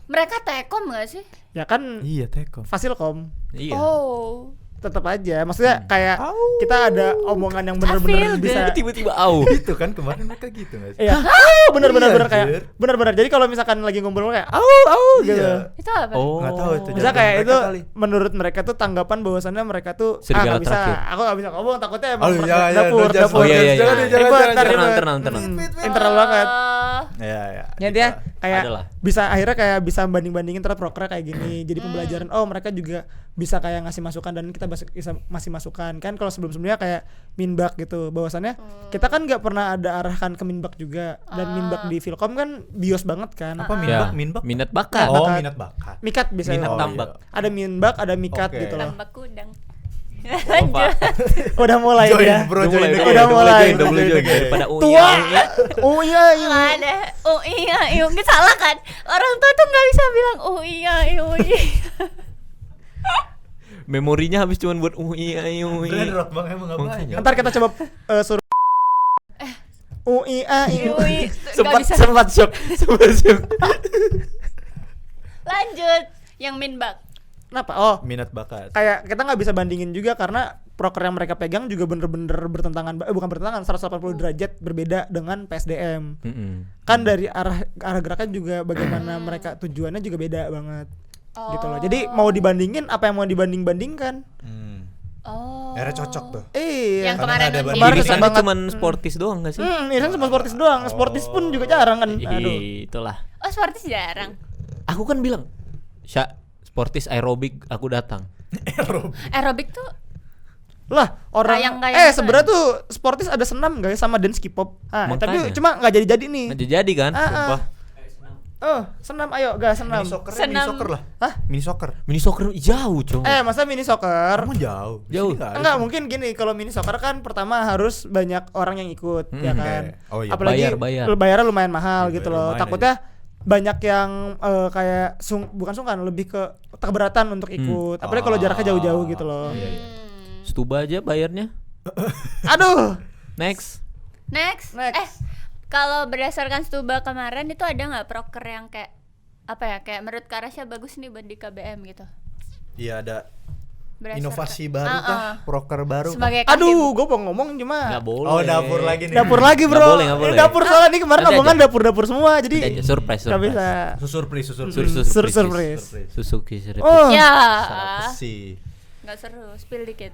Mereka Tekom gak sih?
Ya kan
Iya, Tekom.
Fasilkom.
Iya.
Oh.
Tetap aja, maksudnya kayak kita ada omongan yang bener-bener
feel
bisa.
Tiba-tiba au.
Itu kan kemarin mereka gitu nggak sih?
Iya. Bener-bener
Iya,
kayak
anjir.
bener-bener. Jadi kalau misalkan lagi ngumpul kayak au gitu.
Iya.
Itu apa?
Oh.
Nggak tahu itu.
Bisa
jawaban
kayak
mereka
itu
kali.
menurut mereka tuh tanggapan bahwasannya mereka tuh
Serigala
nggak bisa,
terakhir.
aku nggak bisa ngomong takutnya emang
Oh, jangan,
dapur.
jangan,
Oh, iya, iya,
jangan,
iya.
jangan,
Ribet,
jangan,
ntar
jangan.
ribet.
Tenang.
Internal banget.
Iya.
Ya dia kayak
Adalah.
bisa akhirnya kayak bisa banding-bandingin terhadap proker kayak gini. Jadi pembelajaran mereka juga bisa kayak ngasih masukan dan kita bisa masih masukan kan. Kalau sebelum-sebelumnya kayak minbak gitu, bahwasannya kita kan nggak pernah ada arahkan ke minbak juga, dan minbak di Filkom kan bios banget kan.
Apa
Ya,
minbak?
minat bakat.
Oh,
bakat.
minat bakat.
Mikat bisa.
Minat
Oh,
tambak.
iya.
Ada minbak, ada mikat
Oke.
gitu loh.
Tambak kudang.
Oh, Pak.
Udah mulai
Join,
dia.
bro, join.
Udah mulai.
Double join daripada UI.
Tua. Oh iya, iya.
Nggak ada. Oh iya, iya. Salah kan? Orang tua tuh nggak bisa bilang oh iya.
Memorinya habis cuman buat UI.
Keren rock bang emang nggak
Makanya.
banyak.
Ntar kita coba suruh UIA.
Sempat
sempat shock.
Lanjut. Yang minbak.
Kenapa? Oh,
Minat bakat.
kayak kita nggak bisa bandingin juga karena proker yang mereka pegang juga bener-bener bertentangan, bukan bertentangan, 180 derajat berbeda dengan PSDM. Kan dari arah geraknya juga bagaimana mereka tujuannya juga beda banget. Gitu loh. Jadi mau dibandingin apa yang mau dibanding-bandingkan?
Oh.
Akhirnya cocok tuh.
Iya.
Yang
Karena
kemarin
ada
undip.
Kemarin
Irisannya
banget.
cuman sportis doang gak sih?
Irisan cuma sportis doang. Sportis pun juga jarang kan. Aduh.
Itulah.
Oh, sportis jarang.
Aku kan bilang, sportis aerobik aku datang.
Aerobik tuh
Lah orang
Kayang-kayang
sebenarnya tuh sportis ada senam guys sama dance K-pop.
Makanya.
Tapi cuma nggak jadi-jadi nih.
Nggak jadi kan?
Ah, ah.
Sumpah.
Senam ayo, gas senam.
Mini soccer,
Senam.
mini soccer lah.
Hah?
Mini soccer.
Mini soccer jauh, Cong.
Masa mini soccer?
Kamu jauh. Di
Jauh.
sini nggak ada.
Enggak, mungkin gini, kalau mini soccer kan pertama harus banyak orang yang ikut, ya kan.
oke. Oh iya,
Apalagi
bayar.
bayarnya lumayan mahal
Iya,
gitu
bayar
loh.
lumayan
Takutnya banyak yang kayak bukan sungkan, lebih ke keberatan untuk ikut. Apalagi kalau jaraknya jauh-jauh gitu loh.
Iya, iya.
Stuba aja bayarnya.
Aduh.
Next.
Next. Kalau berdasarkan Stuba kemarin itu ada nggak proker yang kayak apa ya, kayak menurut Karasya bagus nih buat di KBM gitu?
Iya, ada
Berdasarkan-
inovasi baru kah? Proker baru kah?
Sebagai kahim.
Aduh, gue mau ngomong cuma
Nggak boleh.
Oh, dapur lagi nih.
dapur lagi,
Nggak
Bro.
boleh, nggak boleh.
Ini dapur soalnya nih kemarin
Nanti
omongan
aja.
dapur-dapur semua, jadi
Nanti aja, surprise.
nggak bisa.
Surprise.
Surprise.
Suzuki surprise.
Oh,
Ya.
Sih.
Nggak seru, spill dikit.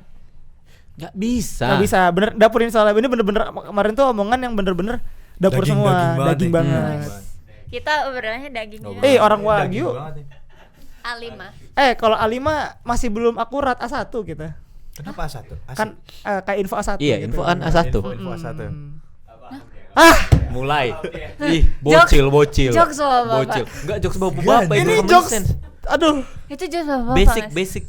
Nggak bisa.
nggak bisa. Bener, dapur ini soalnya ini bener-bener kemarin tuh omongan yang bener-bener dapur
Daging-
semua,
daging banget
daging
nih.
banget.
Kita obrolannya dagingnya.
Orang
Daging
Wagyu.
banget nih.
A5.
Kalau A5 masih belum akurat A1 kita.
Kenapa A1?
Kan kayak info A1
Iya,
gitu.
infoan A1.
Info A1.
Mulai. Ih, bocil.
Jokes bapak-bapak.
Bocil. Enggak jokes bapak-bapak itu
Ini
common
jokes.
sense.
Aduh,
Itu jokes apa?
Basic.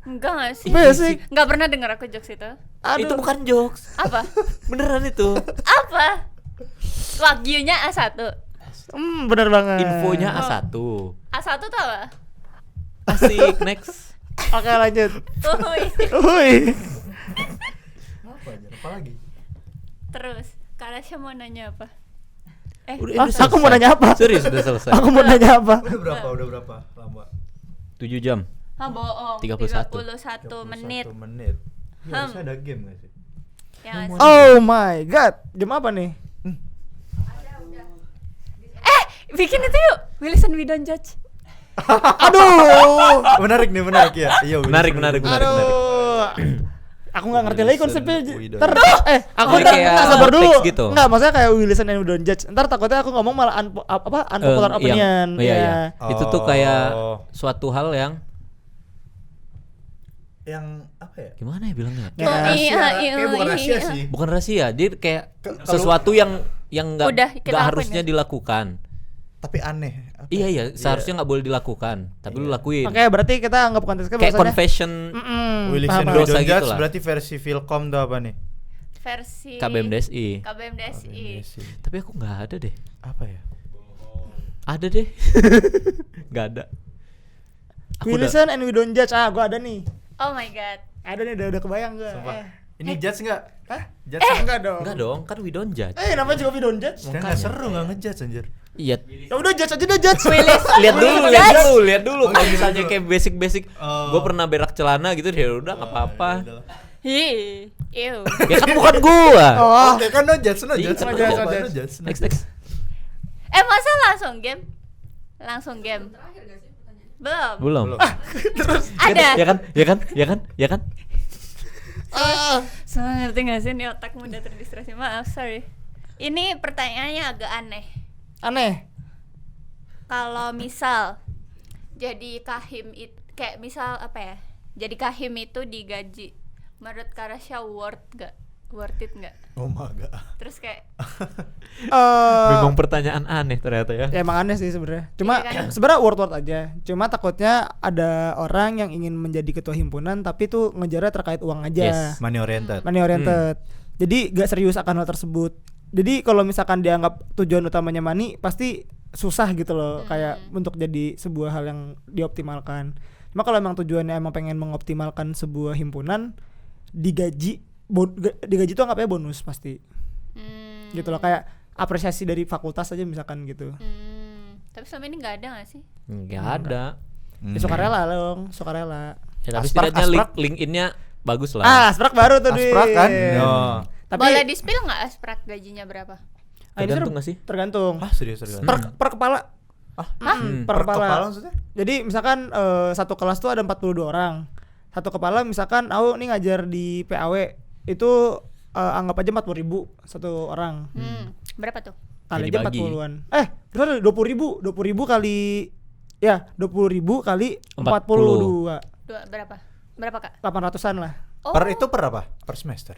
Enggak nggak sih?
basic.
Nggak pernah denger aku jokes itu.
Aduh.
Itu bukan jokes.
Apa?
Beneran itu.
Apa? Wagyunya A1.
Bener banget.
Infonya A1.
A1 tuh apa?
Asik, next.
Oke, lanjut.
Uhuy.
Uhuy.
Apa lagi?
Terus, Karasya mau nanya apa?
Udah
Aku mau
selesai.
nanya apa?
Serius udah selesai.
Aku mau nanya apa?
Udah berapa lama?
7 jam.
Ah, bohong.
31.
31 menit.
1 menit. Ya, harusnya ada game gak sih?
Ya, nggak sih?
Oh my god. Jam apa nih?
Bikin itu yuk. Wilson We Don't Judge.
Aduh.
Menarik ya. Iya,
Menarik.
Aduh. Aku nggak ngerti lagi konsepnya.
We don't
Ntar, aku
Jadi
ntar
kayak
sabar dulu.
teks gitu.
Nggak, maksudnya kayak we listen and we don't judge. Ntar takutnya aku ngomong malah unpopular opinion.
Iya. Itu tuh kayak
Oh.
suatu hal yang
apa ya?
gimana ya bilangnya?
Ya.
Oh, iya,
Kayak bukan rahasia
iya.
sih.
Bukan rahasia, dia kayak
Kalau-
sesuatu yang nggak
Udah kita lakuin
harusnya
ya?
dilakukan.
Tapi aneh. Apa
Iya
ya?
seharusnya nggak boleh dilakukan, tapi lu lakuin.
Oke, berarti kita anggap konteksnya
Kayak
bahwasannya-
confession
We listen
paham,
we
paham.
dosa
don't
gitu
judge
lah.
berarti versi Vilcom tuh apa nih?
Versi
KBMDSI.
KBMDSI.
Tapi aku nggak ada deh.
Apa ya?
Ada deh. Nggak ada.
We listen and we don't judge. Gua ada nih.
Oh my god.
Ada nih, udah kebayang gua.
Sumpah. Ini judge enggak?
Hah?
Judge
Enggak dong.
Enggak dong, kan we don't judge.
Namanya juga we don't judge.
Kan enggak seru enggak ngejudge anjir.
Iya.
Ya udah judge aja deh, judge.
Lihat dulu. Kalau misalnya kayak basic.
Oh.
Gue pernah berak celana gitu, ya udah nggak apa-apa.
Hi. Ew.
Ya kan bukan gua.
Oh.
Oke, kan no judge.
Iya,
No
no
judge.
Next.
Masa langsung game? Langsung game. Belum.
Belum.
Ada.
Ya kan?
Semua ngerti gak sih nih otakmu udah terdistraksi. Maaf, sorry. Ini pertanyaannya agak aneh.
Aneh.
Kalau misal jadi kahim kayak misal apa ya? Jadi kahim itu digaji. Menurut Karasya worth it nggak?
Oh my god.
Terus kayak
Memang pertanyaan aneh ternyata ya.
Ya emang aneh sih sebenarnya. Cuma
Iya kan?
sebenarnya worth aja. Cuma takutnya ada orang yang ingin menjadi ketua himpunan tapi tuh ngejarnya terkait uang aja.
Yes.
Money oriented.
Money oriented. Jadi gak serius akan hal tersebut. Jadi kalau misalkan dianggap tujuan utamanya money, pasti susah gitu loh kayak untuk jadi sebuah hal yang dioptimalkan. Cuma kalau emang tujuannya emang pengen mengoptimalkan sebuah himpunan, digaji tuh anggapnya bonus pasti. Gitu loh, kayak apresiasi dari fakultas aja misalkan gitu.
tapi selama ini nggak ada nggak sih?
Nggak ada.
Ya, sukarela dong, sukarela.
Ya, tapi
Asprak,
setidaknya
asprak.
LinkedIn-nya bagus lah.
Asprak baru tuh Dwi.
Asprak kan? Oh.
Tapi
Boleh di-spill nggak asprak gajinya berapa?
ini
Tergantung
seru-
nggak sih?
Tergantung.
Serius.
Per kepala. Per kepala.
maksudnya?
Jadi misalkan satu kelas tuh ada 42 orang. Satu kepala misalkan aku nih ngajar di PAW itu anggap aja 40.000 satu orang.
Berapa tuh?
Kali
Jadi
aja
bagi.
40-an. Berapa? 20.000 kali 20.000 kali 42.
Berapa? Berapa Kak?
800-an lah.
Oh,
Per itu per apa? Per semester.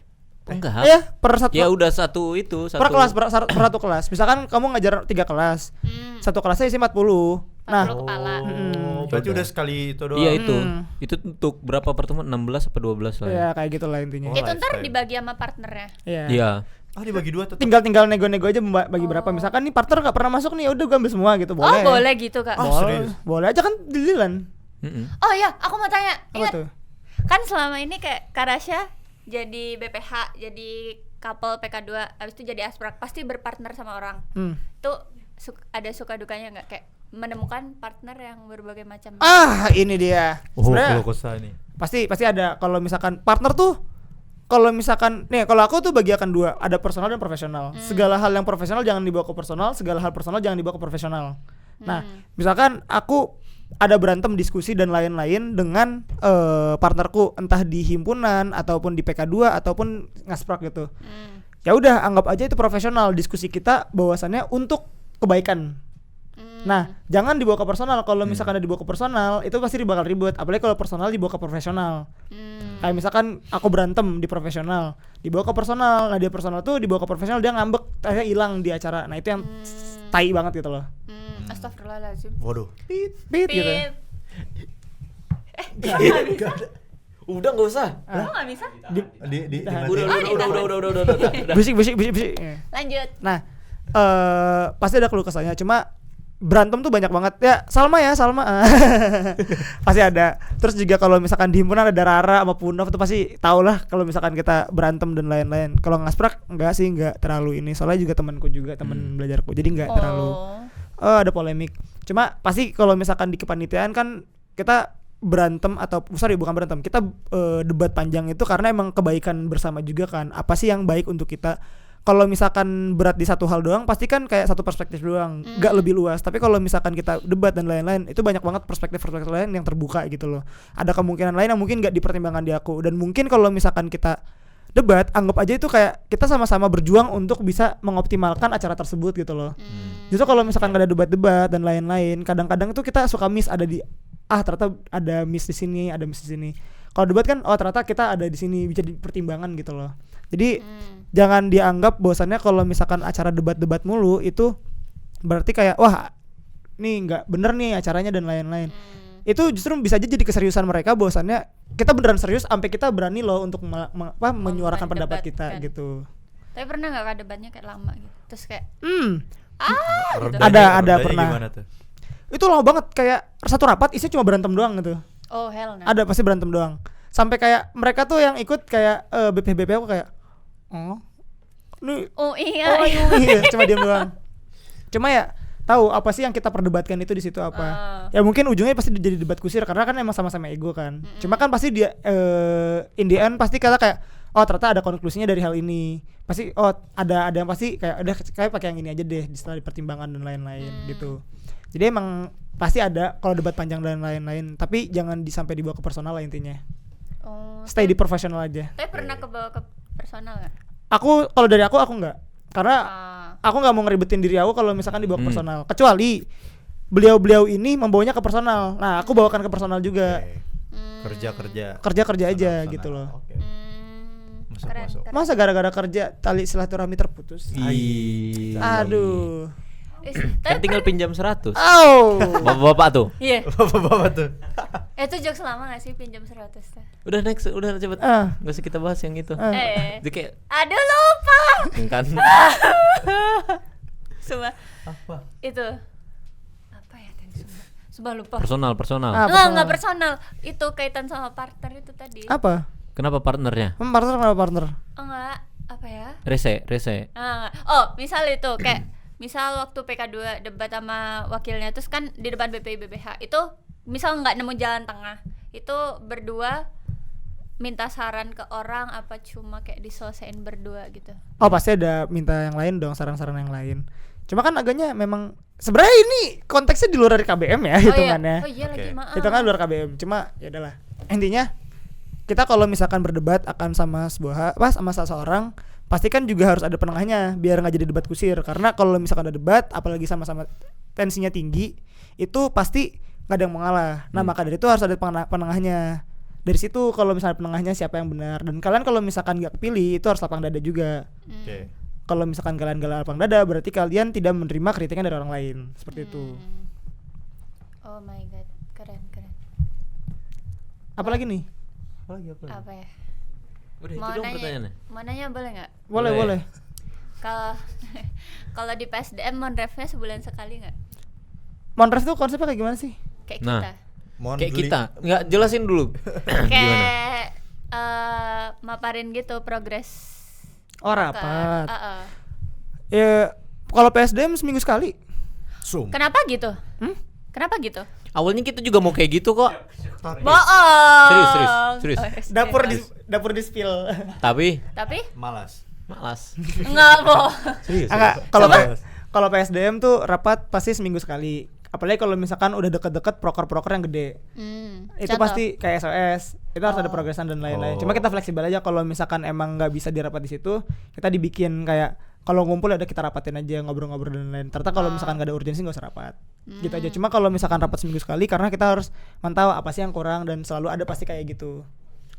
Enggak.
Ya, per satu
Ya udah satu itu, satu.
per kelas per satu kelas. Misalkan kamu ngajar 3 kelas. Satu kelasnya isi 40. Nah,
40 kepala.
Berarti udah sekali itu doang.
Iya itu. Itu untuk berapa pertemuan? 16 apa 12 lah ya.
ya kayak gitulah intinya.
Oh.
Itu ntar
lifestyle.
dibagi sama partnernya.
Iya.
Iya.
Ah, dibagi 2 tetap.
Tinggal nego-nego aja bagi berapa. Misalkan nih partner enggak pernah masuk nih, ya udah gue ambil semua gitu, boleh.
Oh, boleh gitu, Kak.
Oh,
Boleh.
serius?
Boleh aja kan dealan.
Oh ya, aku mau tanya.
Apa
Ingat
tuh?
kan selama ini kayak Karasya jadi BPH, jadi couple PK2, habis itu jadi asprak, pasti berpartner sama orang. Itu ada suka dukanya nggak, kayak menemukan partner yang berbagai macam?
Ini dia.
Oh,
Sebenarnya
kalau kosa ini.
pasti ada. Kalau misalkan partner tuh, kalau misalkan nih, kalau aku tuh bagi akan 2, ada personal dan profesional. Segala hal yang profesional jangan dibawa ke personal, segala hal personal jangan dibawa ke profesional. Nah, misalkan aku ada berantem, diskusi dan lain-lain dengan partnerku, entah di himpunan ataupun di PK2 ataupun ngasprak gitu. Ya udah, anggap aja itu profesional, diskusi kita bahwasannya untuk kebaikan. Nah, jangan dibawa ke personal. Kalau misalkan ada dibawa ke personal, itu pasti bakal ribet. Apalagi kalau personal dibawa ke profesional. Kayak misalkan aku berantem di profesional, dibawa ke personal. Nah, dia personal tuh dibawa ke profesional, dia ngambek, akhirnya hilang di acara. Nah, itu yang tai banget gitu loh.
Astagfirullahaladzim.
Waduh.
Pit gitu.
Pip.
Udah enggak usah.
Kok nggak bisa?
Udah.
Bisik.
Lanjut.
Nah, pasti ada keluh kesahnya. Cuma berantem tuh banyak banget ya. Salma pasti ada. Terus juga kalau misalkan di himpunan ada Rara sama Punov, itu pasti tau lah kalau misalkan kita berantem dan lain-lain. Kalau ngasprak enggak terlalu ini. Soalnya juga temanku juga, teman belajarku. Jadi enggak terlalu ada polemik. Cuma pasti kalau misalkan di kepanitiaan kan kita berantem atau bukan berantem, kita debat panjang itu karena emang kebaikan bersama juga kan. Apa sih yang baik untuk kita? Kalau misalkan berat di satu hal doang, pasti kan kayak satu perspektif doang, nggak lebih luas. Tapi kalau misalkan kita debat dan lain-lain, itu banyak banget perspektif lain yang terbuka gitu loh. Ada kemungkinan lain yang mungkin nggak dipertimbangkan di aku. Dan mungkin kalau misalkan kita debat, anggap aja itu kayak kita sama-sama berjuang untuk bisa mengoptimalkan acara tersebut gitu loh. Justru kalau misalkan nggak ada debat-debat dan lain-lain, kadang-kadang itu kita suka miss, ada di ternyata ada miss di sini, ada miss di sini. Kalau debat kan ternyata kita ada di sini, bisa dipertimbangkan gitu loh. Jadi jangan dianggap bahwasannya kalau misalkan acara debat-debat mulu itu berarti kayak wah nih nggak bener nih acaranya dan lain-lain. Itu justru bisa aja jadi keseriusan mereka bahwasannya kita beneran serius sampai kita berani loh untuk menyuarakan pendapat kita
kan.
Gitu.
Tapi pernah nggak Kak debatnya kayak lama gitu? Terus kayak gitu.
Ada pernah.
Gimana tuh?
Itu lama banget, kayak satu rapat isinya cuma berantem doang gitu.
Oh hell no.
Ada pasti berantem doang. Sampai kayak mereka tuh yang ikut kayak BP aku kayak nih
Oh iya.
cuma diam doang. Cuma ya tahu apa sih yang kita perdebatkan itu di situ apa. Ya mungkin ujungnya pasti jadi debat kusir karena kan emang sama-sama ego kan. Cuma kan pasti dia in the end pasti kata kayak ternyata ada konklusinya dari hal ini. Pasti ada yang pasti kayak udah kayak pakai yang ini aja deh setelah dipertimbangkan dan lain-lain gitu. Jadi emang pasti ada kalau debat panjang dan lain-lain, tapi jangan sampai dibawa ke personal lah intinya. Stay di profesional aja.
Tapi pernah kebawa ke personal nggak?
Aku kalau dari aku enggak. Karena aku enggak mau ngeribetin diri aku kalau misalkan dibawa ke personal. Kecuali beliau-beliau ini membawanya ke personal. Nah, aku bawakan ke personal juga. Kerja aja gitu loh.
Okay. Masuk.
Masa gara-gara kerja tali silaturahmi terputus? Aduh.
Kan tinggal pinjam 100. Bapak-bapak tuh.
Iya.
Bapak-bapak tuh.
Itu jokes lama gak sih pinjam 100 tuh?
Udah next, udah cepet. Gak usah kita bahas yang itu. Itu kayak
aduh lupa.
kan.
Sumpah.
Apa?
Itu apa ya tadi? Sumpah lupa.
Personal.
Enggak personal. Itu kaitan sama partner itu tadi.
Apa?
Kenapa partnernya?
Partner?
Enggak, apa ya?
Rese.
Misal itu kayak misal waktu PK2 debat sama wakilnya, terus kan di depan BPI BPH itu misal nggak nemu jalan tengah, itu berdua minta saran ke orang apa cuma kayak diselesain berdua gitu.
Pasti ada minta yang lain dong, saran-saran yang lain. Cuma kan agaknya memang sebenarnya ini konteksnya di luar dari KBM ya hitungannya.
Lagi maaf.
Itu kan luar KBM, cuma ya udahlah. Intinya kita kalau misalkan berdebat akan sama seseorang, pastikan juga harus ada penengahnya biar nggak jadi debat kusir. Karena kalau misalkan ada debat, apalagi sama-sama tensinya tinggi, itu pasti nggak ada yang mengalah. Nah maka dari itu harus ada penengahnya. Dari situ kalau misalnya penengahnya siapa yang benar, dan kalian kalau misalkan nggak kepilih itu harus lapang dada juga.
Oke.
Kalau misalkan kalian gak lapang dada berarti kalian tidak menerima kritikan dari orang lain, seperti itu.
Oh my god, keren.
Apalagi nih?
Apa ya?
Udah itu
Mau
dong
nanya,
pertanyaannya.
mau nanya boleh nggak?
Boleh.
Kalau kalau di PSDM monrefnya sebulan sekali nggak?
Monref tuh konsepnya kayak gimana sih?
Kayak
Nah.
kita.
Kayak kita. Enggak, jelasin dulu. Gimana?
Kayak maparin gitu progres.
Oh, rapat.
Heeh.
Ya kalau PSDM seminggu sekali.
Kenapa gitu? Kenapa gitu?
Awalnya kita juga mau kayak gitu kok.
Bohong.
Serius.
Oh, yes.
Dapur di spill.
Tapi
Tapi
Malas.
malas.
enggak bohong.
Serius.
Enggak, kalau PSDM tuh rapat pasti seminggu sekali. Apalagi kalau misalkan udah deket-deket proker-proker yang gede. Itu
Contoh.
pasti kayak SOS. Itu harus ada progresan dan lain-lain. Cuma kita fleksibel aja, kalau misalkan emang nggak bisa dirapat di situ, kita dibikin kayak kalau ngumpul ada kita rapatin aja, ngobrol-ngobrol dan lain-lain. Ternyata kalau misalkan nggak ada urgensi nggak usah rapat. Gitu aja. Cuma kalau misalkan rapat seminggu sekali, karena kita harus mantau apa sih yang kurang, dan selalu ada pasti kayak gitu.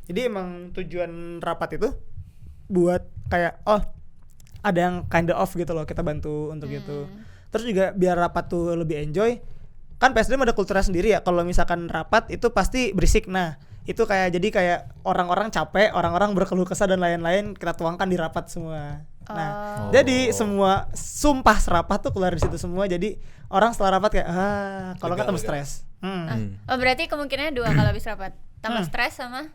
Jadi emang tujuan rapat itu buat kayak ada yang kinda off gitu loh, kita bantu untuk itu. Terus juga biar rapat tuh lebih enjoy. Kan PSDM ada kulturnya sendiri ya. Kalau misalkan rapat itu pasti berisik. Nah, itu kayak jadi kayak orang-orang capek, orang-orang berkeluh kesah dan lain-lain, kita tuangkan di rapat semua. Nah, jadi semua sumpah serapat tuh keluar di situ semua. Jadi orang setelah rapat kayak kalau nggak tambah stres.
Oh, berarti kemungkinannya 2 kalau habis rapat. Tambah stres sama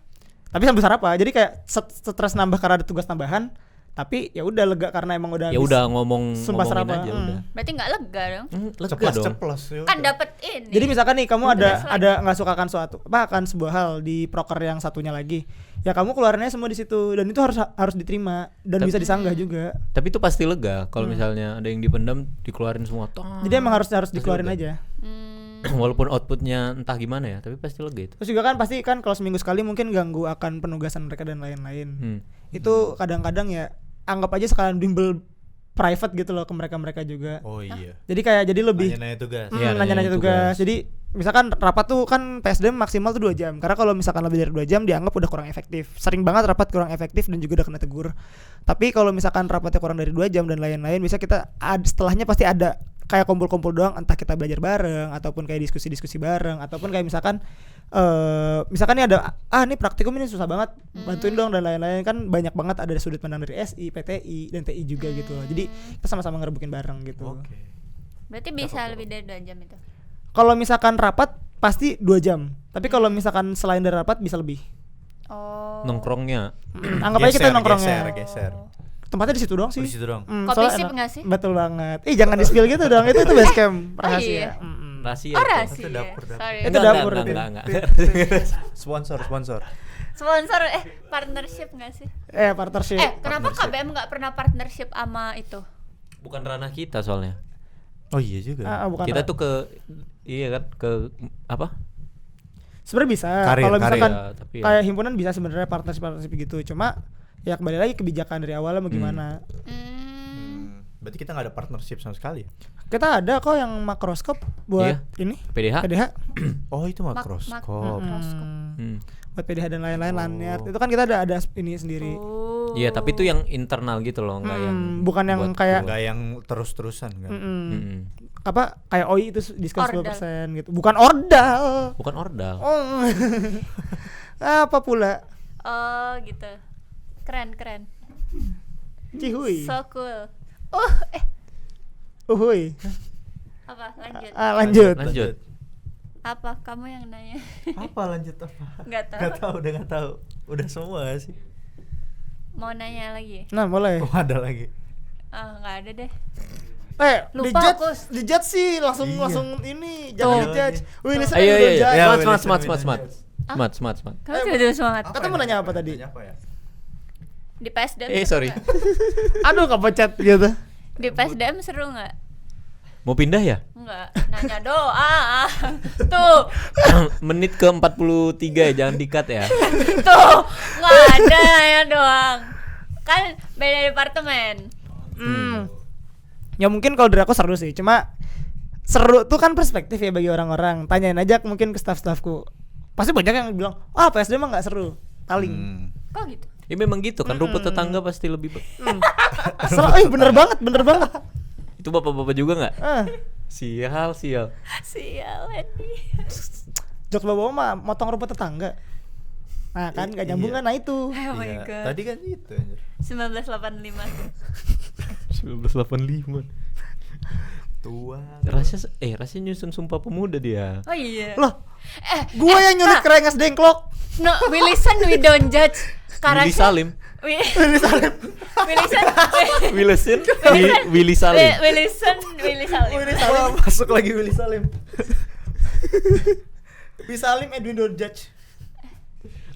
Tapi sambil sarapan. Jadi kayak stres nambah karena ada tugas tambahan. Tapi ya udah lega karena emang udah
Ya udah ngomongin
sumpah sarapan
aja udah.
berarti nggak lega dong.
Lega dong.
Ceplos.
Kan dapet ini.
Jadi misalkan nih kamu
Stres
ada nggak suka akan sebuah hal di proker yang satunya lagi, ya kamu keluarinnya semua di situ, dan itu harus diterima dan bisa disanggah juga.
Tapi itu pasti lega kalau misalnya ada yang dipendam dikeluarin semua.
Jadi emang harus dikeluarin
lega.
aja.
Walaupun outputnya entah gimana ya, tapi pasti lega itu.
Terus juga kan pasti kan kalau seminggu sekali mungkin ganggu akan penugasan mereka dan lain-lain. Itu kadang-kadang ya anggap aja sekalian bimbel private gitu loh ke mereka juga.
Oh iya.
Jadi lebih
Nanya-nanya tugas.
Iya,
nanya-nanya tugas. Jadi misalkan rapat tuh kan PSDM maksimal tuh 2 jam. Karena kalau misalkan lebih dari 2 jam dianggap udah kurang efektif. Sering banget rapat kurang efektif dan juga udah kena tegur. Tapi kalau misalkan rapatnya kurang dari 2 jam dan lain-lain, bisa kita setelahnya pasti ada kayak kumpul-kumpul doang, entah kita belajar bareng ataupun kayak diskusi-diskusi bareng, ataupun kayak misalkan nih ada nih praktikum ini susah banget, bantuin dong dan lain-lain. Kan banyak banget ada sudut pandang dari SI, PTI dan TI juga gitu loh. Jadi kita sama-sama ngerebukin bareng gitu.
Oke.
Berarti bisa lebih dari 2 jam itu.
Kalau misalkan rapat pasti 2 jam. Tapi kalau misalkan selain dari rapat bisa lebih.
Oh.
Nongkrongnya.
Anggap aja kita nongkrongnya.
Geser.
Tempatnya di situ doang sih.
Di situ dong.
Kopi
soalnya
sip
enak.
nggak sih?
Betul banget. Jangan di-spill gitu dong. Itu base camp rahasia.
iya.
Rahasia.
Oh
itu.
rahasia.
Itu dapur.
Sorry.
Itu dapur.
Enggak.
Sponsor.
Sponsor partnership nggak sih?
Partnership.
Kenapa KBM nggak pernah partnership sama itu?
Bukan ranah kita soalnya.
Oh iya juga.
Bukan
Kita tuh ke apa?
sebenarnya bisa.
Karir,
Kalau misalkan
ya, tapi ya.
kayak himpunan bisa sebenarnya partnership gitu. Cuma ya kembali lagi kebijakan dari awalnya mau gimana.
Berarti kita nggak ada partnership sama sekali.
Kita ada kok yang makroskop buat ini PDH.
Oh itu makroskop.
Makroskop.
Buat PDH dan lain-lain lanyard. Itu kan kita ada ini sendiri.
Iya, tapi itu yang internal gitu loh, enggak yang
bukan yang
buat
kayak
Nggak yang terus-terusan kan.
apa kayak OI itu diskon
Ordal.
10% gitu. Bukan ordal.
bukan ordal.
Apa pula?
Oh gitu. Keren.
Cihui.
So cool.
Uhuy.
Apa?
Lanjut.
Lanjut.
Apa? Kamu yang nanya?
Apa lanjut apa?
Nggak tahu.
Nggak tahu. Udah semua sih.
Mau nanya lagi?
Nah, boleh.
Oh ada lagi.
Nggak ada deh.
dijudge,
Lupa aku.
dijudge sih langsung ini jangan dijudge. Wih, listener
Ayo,
udah judge.
Ya,
Smart.
Kamu tiba-tiba semangat.
Kata mau nanya apa tadi?
Nanya apa ya?
Di PSDM.
Sorry.
Aduh, kepencet gitu.
Di PSDM seru nggak?
Mau pindah ya?
Enggak. Nanya doang. Tuh.
Menit ke 43 ya, jangan di-cut ya.
Tuh. Nggak ada nanya doang. Kan beda departemen.
Ya mungkin kalau dari aku seru sih, cuma seru tuh kan perspektif ya bagi orang-orang. Tanyain aja mungkin ke staff-staffku. pasti banyak yang bilang, PSD mah nggak seru. Paling.
Kok gitu?
Ya memang gitu kan, rumput tetangga pasti lebih
Bener banget.
Itu bapak-bapak juga nggak?
Ah.
Sial.
Sial ini.
Jokes bawa mah motong rumput tetangga. Nah kan gak nyambung kan, nah itu.
Oh my
Iya,
god.
tadi kan itu anjir.
1985.
1985.
Tua.
Rasanya nyusun Sumpah Pemuda dia.
Oh iya.
Loh, gua yang nyulik kerengas dengklok.
No, we listen, we don't judge.
Willy Salim.
Willy Salim.
Willy Salim.
Willy Salim.
Wah, masuk lagi Willy Salim.
Willy Salim, Edwin don't judge.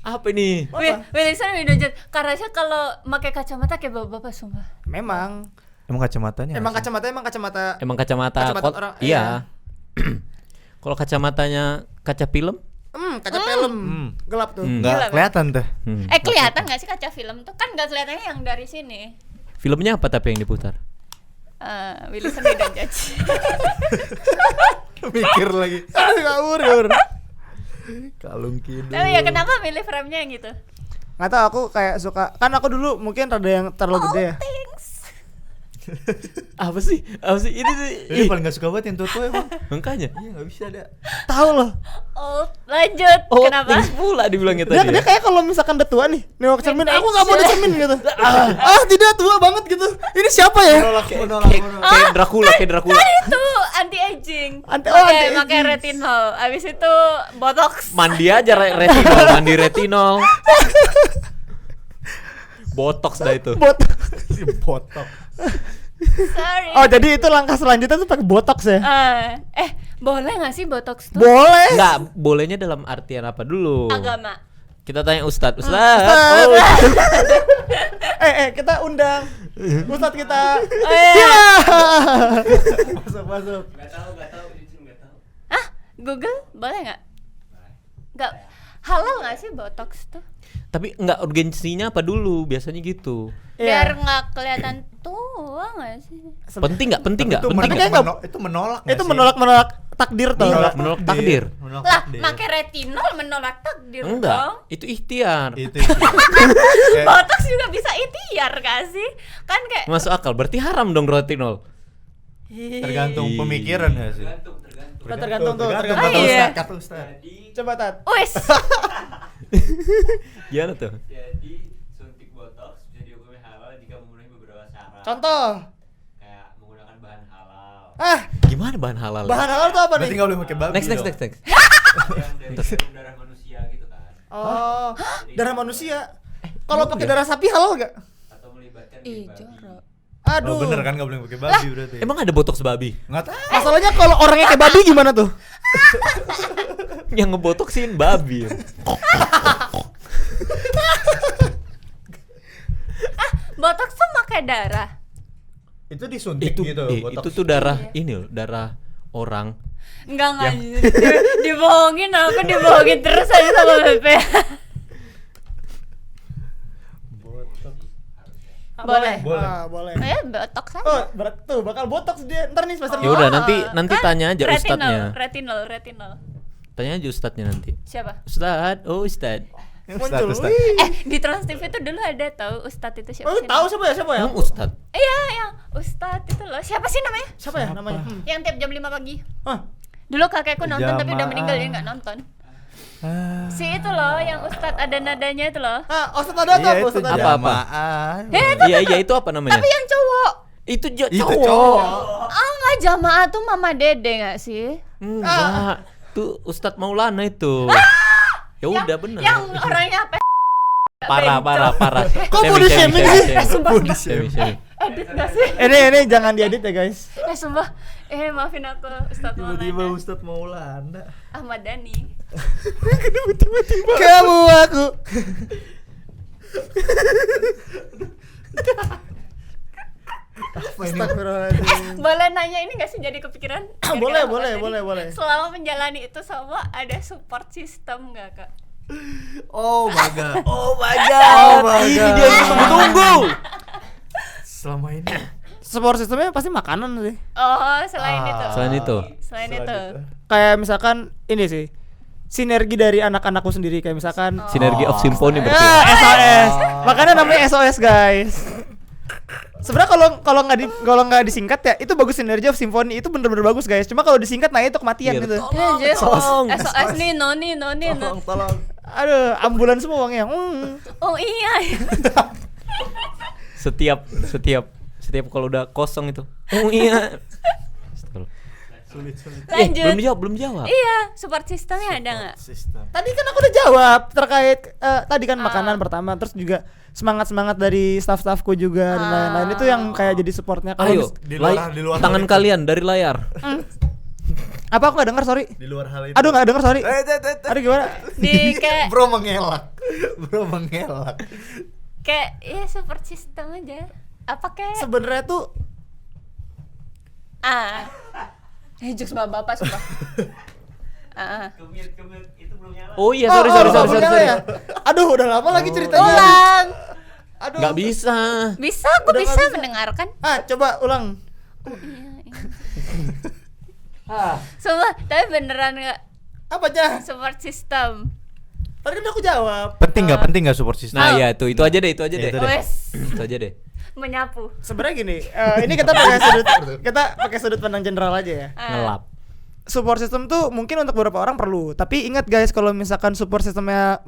Apa ini?
Willy Salim, we don't judge. Karena saya kalau pakai kacamata kayak bapak-bapak sumpah.
Memang
Emang kacamatanya?
Emang
nggak sih?
kacamata orang,
iya. Kalau kacamatanya kaca film?
kaca film. Gelap tuh.
Gila,
Nggak kelihatan tuh.
Kelihatan nggak sih kaca film tuh? Kan nggak kelihatannya yang dari sini.
Filmnya apa tapi yang diputar?
Willy Salim, we don't judge.
Mikir lagi.
Ngawur.
Kalung kidul.
Tapi ya kenapa milih frame-nya yang gitu?
Nggak tahu, aku kayak suka. Kan aku dulu mungkin rada yang terlalu gede ya.
Thanks.
Apa sih?
Ini paling gak suka banget yang tua-tua emang.
Makanya.
Iya gak bisa ada.
Tahu loh.
Lanjut. Kenapa?
Thanks pula dibilangnya
Dia
tadi.
kayak kalau misalkan udah tua nih, nengok cermin,
Vintage.
aku nggak mau ada cermin gitu. Tidak tua banget gitu. Ini siapa ya?
Menolak.
Kayak Dracula.
Itu anti aging.
Anti-aging.
Pakai retinol. Abis itu botox.
Mandi aja retinol, mandi retinol. Botox dah itu.
Botok.
Sorry.
Oh, jadi itu langkah selanjutnya tuh pakai botox ya?
Boleh nggak sih botox tuh?
Boleh.
Enggak, bolehnya dalam artian apa dulu?
Agama.
Kita tanya Ustadz.
Ustadz.
Oh,
Kita undang Ustadz kita. Masuk.
Google boleh nggak? Nggak. Halal nggak sih botox tuh?
tapi enggak, urgensinya apa dulu? Biasanya gitu.
Biar nggak kelihatan tua nggak sih?
Penting nggak? Penting nggak?
Itu
Penting
menolak,
nggak?
itu menolak nggak
Itu
sih?
menolak takdir tuh.
Menolak takdir.
Menolak
Lah,
takdir.
pakai retinol menolak takdir dong.
Enggak, itu ikhtiar.
Itu.
Botox juga bisa ikhtiar gak sih? Kan kayak
Masuk akal. Berarti haram dong retinol.
Tergantung pemikiran ya sih.
Tergantung tuh,
Tergantung
tergantung.
kata
Iya.
Ustaz, kata Ustaz.
Coba Tat.
wis.
Gimana tuh?
Jadi suntik botox bisa dihukumi halal jika memenuhi beberapa syarat.
Contoh.
Kayak menggunakan bahan halal.
Gimana bahan halal?
Bahan halal tuh apa
Berarti
nih?
nggak boleh pakai babi.
Next.
Yang dari serum darah manusia gitu kan.
Oh, darah manusia. Kalau pakai darah sapi halal gak?
Atau melibatkan
Ih,
babi.
jorok.
Aduh.
Oh, bener kan nggak boleh pakai babi berarti.
Emang ada botox babi?
Nggak tahu.
Masalahnya kalau orangnya kayak babi gimana tuh?
Yang ngebotoksin babi.
Botox tuh pakai darah.
Itu disuntik
itu
gitu.
itu
botox.
tuh darah ini loh, darah orang.
Enggak dibohongin aku, dibohongin terus aja sama Pepe. Boleh.
Boleh.
Boleh.
Botox aja.
Oh, berarti tuh bakal botox dia. Ntar nih semester
Ya udah,
Oh,
nanti
kan
tanya aja ustadznya.
Retinol.
Tanya aja ustadznya nanti.
Siapa?
Ustadz, Ustadz.
muncul.
Ustaz.
Wih.
Di Trans TV itu dulu ada tahu Ustadz itu siapa
Oh,
sih?
tahu siapa ya?
Emang Ustadz?
Iya, yang Ustadz itu loh. Siapa sih namanya?
Siapa ya namanya?
Yang tiap jam 5 pagi.
Hah?
Dulu kakekku nonton tapi udah
Jamaah.
meninggal jadi nggak nonton. Si itu loh, yang Ustadz ada nadanya itu loh.
Ustadz ada tuh,
Iya,
apa
itu
Ustadz ada?
Apa?
jamaah.
Iya, itu apa namanya?
Tapi yang cowok.
Itu
Itu
cowok.
cowok.
Nggak jamaah tuh Mama Dede nggak sih?
Enggak. Tuh Ustadz Maulana itu. Ya udah bener.
Yang orangnya apa?
Parah.
Kok body shaming sih?
Shaming.
Edit nggak sih?
Ini jangan diedit ya guys.
Sumpah. Maafin aku Ustadz
Tiba-tiba
Maulana.
Ustadz Maulana.
Ahmad Dhani.
Kamu aku.
Apa ini?
Astagfirullahaladzim.
Boleh nanya ini nggak sih jadi kepikiran?
Boleh,
Gara-gara Ahmad
boleh,
Dhani.
boleh.
Selama menjalani itu semua ada support system nggak kak?
Oh my god.
Oh my god. Ini dia yang tunggu-tunggu.
Selama ini.
Support sistemnya pasti makanan sih.
Oh, selain itu.
Selain itu.
Selain itu.
Kayak misalkan ini sih. sinergi dari anak-anakku sendiri kayak misalkan
Sinergi of Symphony berarti.
ya, SOS. Makanya namanya SOS guys. Sebenarnya kalau nggak disingkat ya itu bagus, Synergy of Symphony itu bener-bener bagus guys. Cuma kalau disingkat nah itu kematian
Iya,
gitu.
Anjir.
Tolong.
SOS nih, noni.
Tolong.
Aduh, ambulan semua uangnya.
Oh iya.
Setiap kalau udah kosong itu. Oh iya.
Sulit.
Lanjut.
Belum jawab.
Iya, support systemnya ada nggak?
Sistem.
Tadi kan aku udah jawab terkait tadi kan makanan pertama, terus juga semangat dari staff-staffku juga dan lain-lain itu yang kayak jadi supportnya. Kalau
Ayo,
Di luar
tangan
hal itu.
kalian dari layar.
apa aku nggak dengar, sorry.
Di luar hal itu.
Aduh nggak dengar, sorry.
Eh.
Aduh gimana?
Di kayak
Bro mengelak.
ya support system aja. Apa kayak
Sebenarnya tuh
jokes bapak sumpah.
Kemit itu belum nyala.
Oh iya, sorry.
Ya. Aduh udah lama lagi ceritanya.
Ulang.
Aduh.
Nggak bisa.
Bisa, aku
Udah
bisa
nggak bisa.
mendengarkan.
Coba ulang.
Sumpah, tapi beneran nggak
Apanya?
support system.
Tadi kan aku jawab.
Penting nggak support system?
Nah, ya itu aja deh.
Itu deh.
Wes,
Itu aja deh.
menyapu.
Sebenarnya gini, ini kita pakai sudut pandang general aja ya.
Ngelap.
Support system tuh mungkin untuk beberapa orang perlu, tapi ingat guys, kalau misalkan support systemnya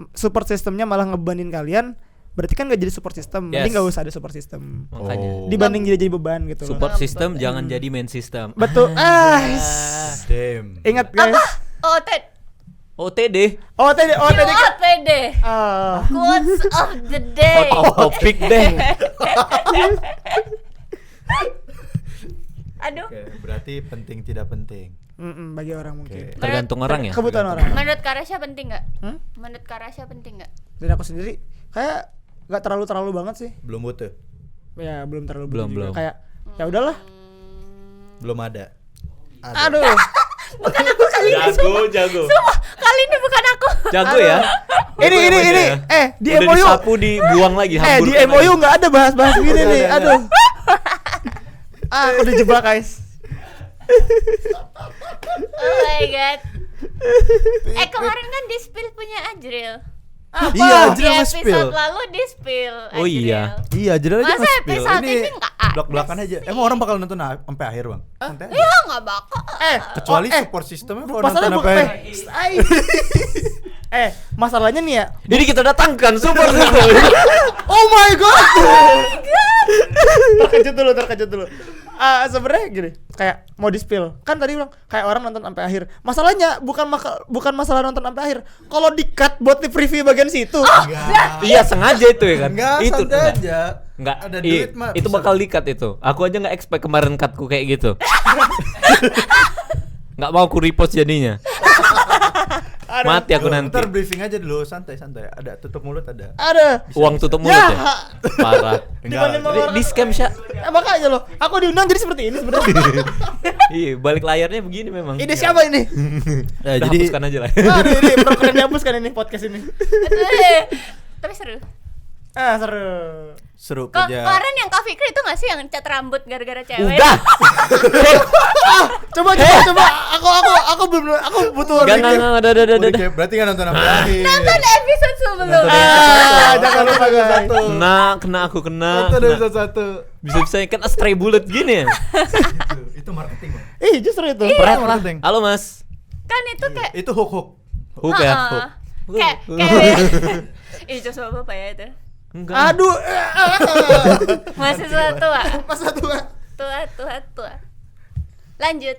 malah ngebebanin kalian, berarti kan gak jadi support system. Mending
Yes.
gak usah ada support system.
Makanya.
Dibanding jadi beban gitu loh.
Support system jangan jadi main system.
Betul.
Damn.
Ingat guys.
OTD.
OTD.
QOTD. Quotes of the day.
Topik deh.
Aduh.
Oke, berarti penting tidak penting.
Bagi orang mungkin.
Tergantung orang ya.
Kebutuhan orang.
Menurut Karasya penting nggak?
Hmm?
Menurut Karasya penting nggak?
Dari aku sendiri kayak gak terlalu banget sih.
Belum butuh.
Ya belum terlalu
Belum,
butuh juga.
belum.
Kayak ya udahlah.
Belum ada.
Aduh.
Bukan aku kali ini.
Jago.
Sumpah, kali ini bukan aku.
Jago ya.
Ini. Di
Udah
MOU.
disapu, dibuang lagi.
Di
hamburkan
MOU
lagi.
nggak ada bahas-bahas gini
Udah
nih.
ada.
Aduh. Aku dijebak guys.
Oh my god. Kemarin kan di spill punya Ajril.
Iya,
Di
Ajril
episode
nge-spill.
lalu di spill.
Oh iya.
Iya, jadi aja
Masa
nge-spill.
episode ini nggak ada
blak-blakan aja.
sih?
Emang orang bakal nonton sampai akhir, Bang? Santai aja.
Ya nggak bakal.
Kecuali support systemnya kalau
Masalahnya
nonton sampai
masalahnya nih ya.
Jadi kita datangkan support system.
Oh my god. Terkejut dulu. Sebenarnya gini, kayak mau di-spill. Kan tadi bilang kayak orang nonton sampai akhir. Masalahnya bukan masalah nonton sampai akhir. Kalau di-cut buat di preview bagian situ.
Iya, sengaja itu ya kan.
Enggak,
Itu
santai aja.
Enggak.
Ada duit mah.
Itu
bisa.
bakal di-cut itu. Aku aja enggak expect kemarin cutku kayak gitu. Enggak mau aku repost jadinya. Mati aku nanti.
Ntar briefing aja dulu, santai-santai. Ada tutup mulut ada.
Ada.
Uang tutup mulut ya. Parah.
Dibanding
Enggak,
sama
Di scam Sya.
makanya loh. Aku diundang jadi seperti ini sebenarnya.
Iya, balik layarnya begini memang.
Ide siapa ini?
Nah,
Udah
jadi
hapuskan aja lah.
Aduh, ini keren dihapuskan ini podcast ini.
Tapi seru.
Seru.
seru kerja.
Kemarin yang Kak Fikri itu nggak sih yang cat rambut gara-gara cewek?
Udah.
Coba. Aku belum. Aku butuh.
Enggak, udah.
Berarti kan nonton sampai akhir.
Nonton episode sebelumnya.
Jangan lupa guys.
Kena aku kena.
Nonton episode 1.
Bisa kan stray bullet gini ya.
Itu marketing, Bang.
Justru itu.
Berat marketing.
Halo Mas.
Kan itu kayak
Itu hook.
Hook ya.
Heeh.
Hook.
Ih, coba apa ya itu?
Enggak.
Aduh.
Masih tua.
Masa tua.
Tua. Lanjut,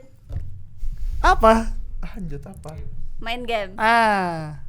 Apa?
Lanjut apa?
main game.
Ah.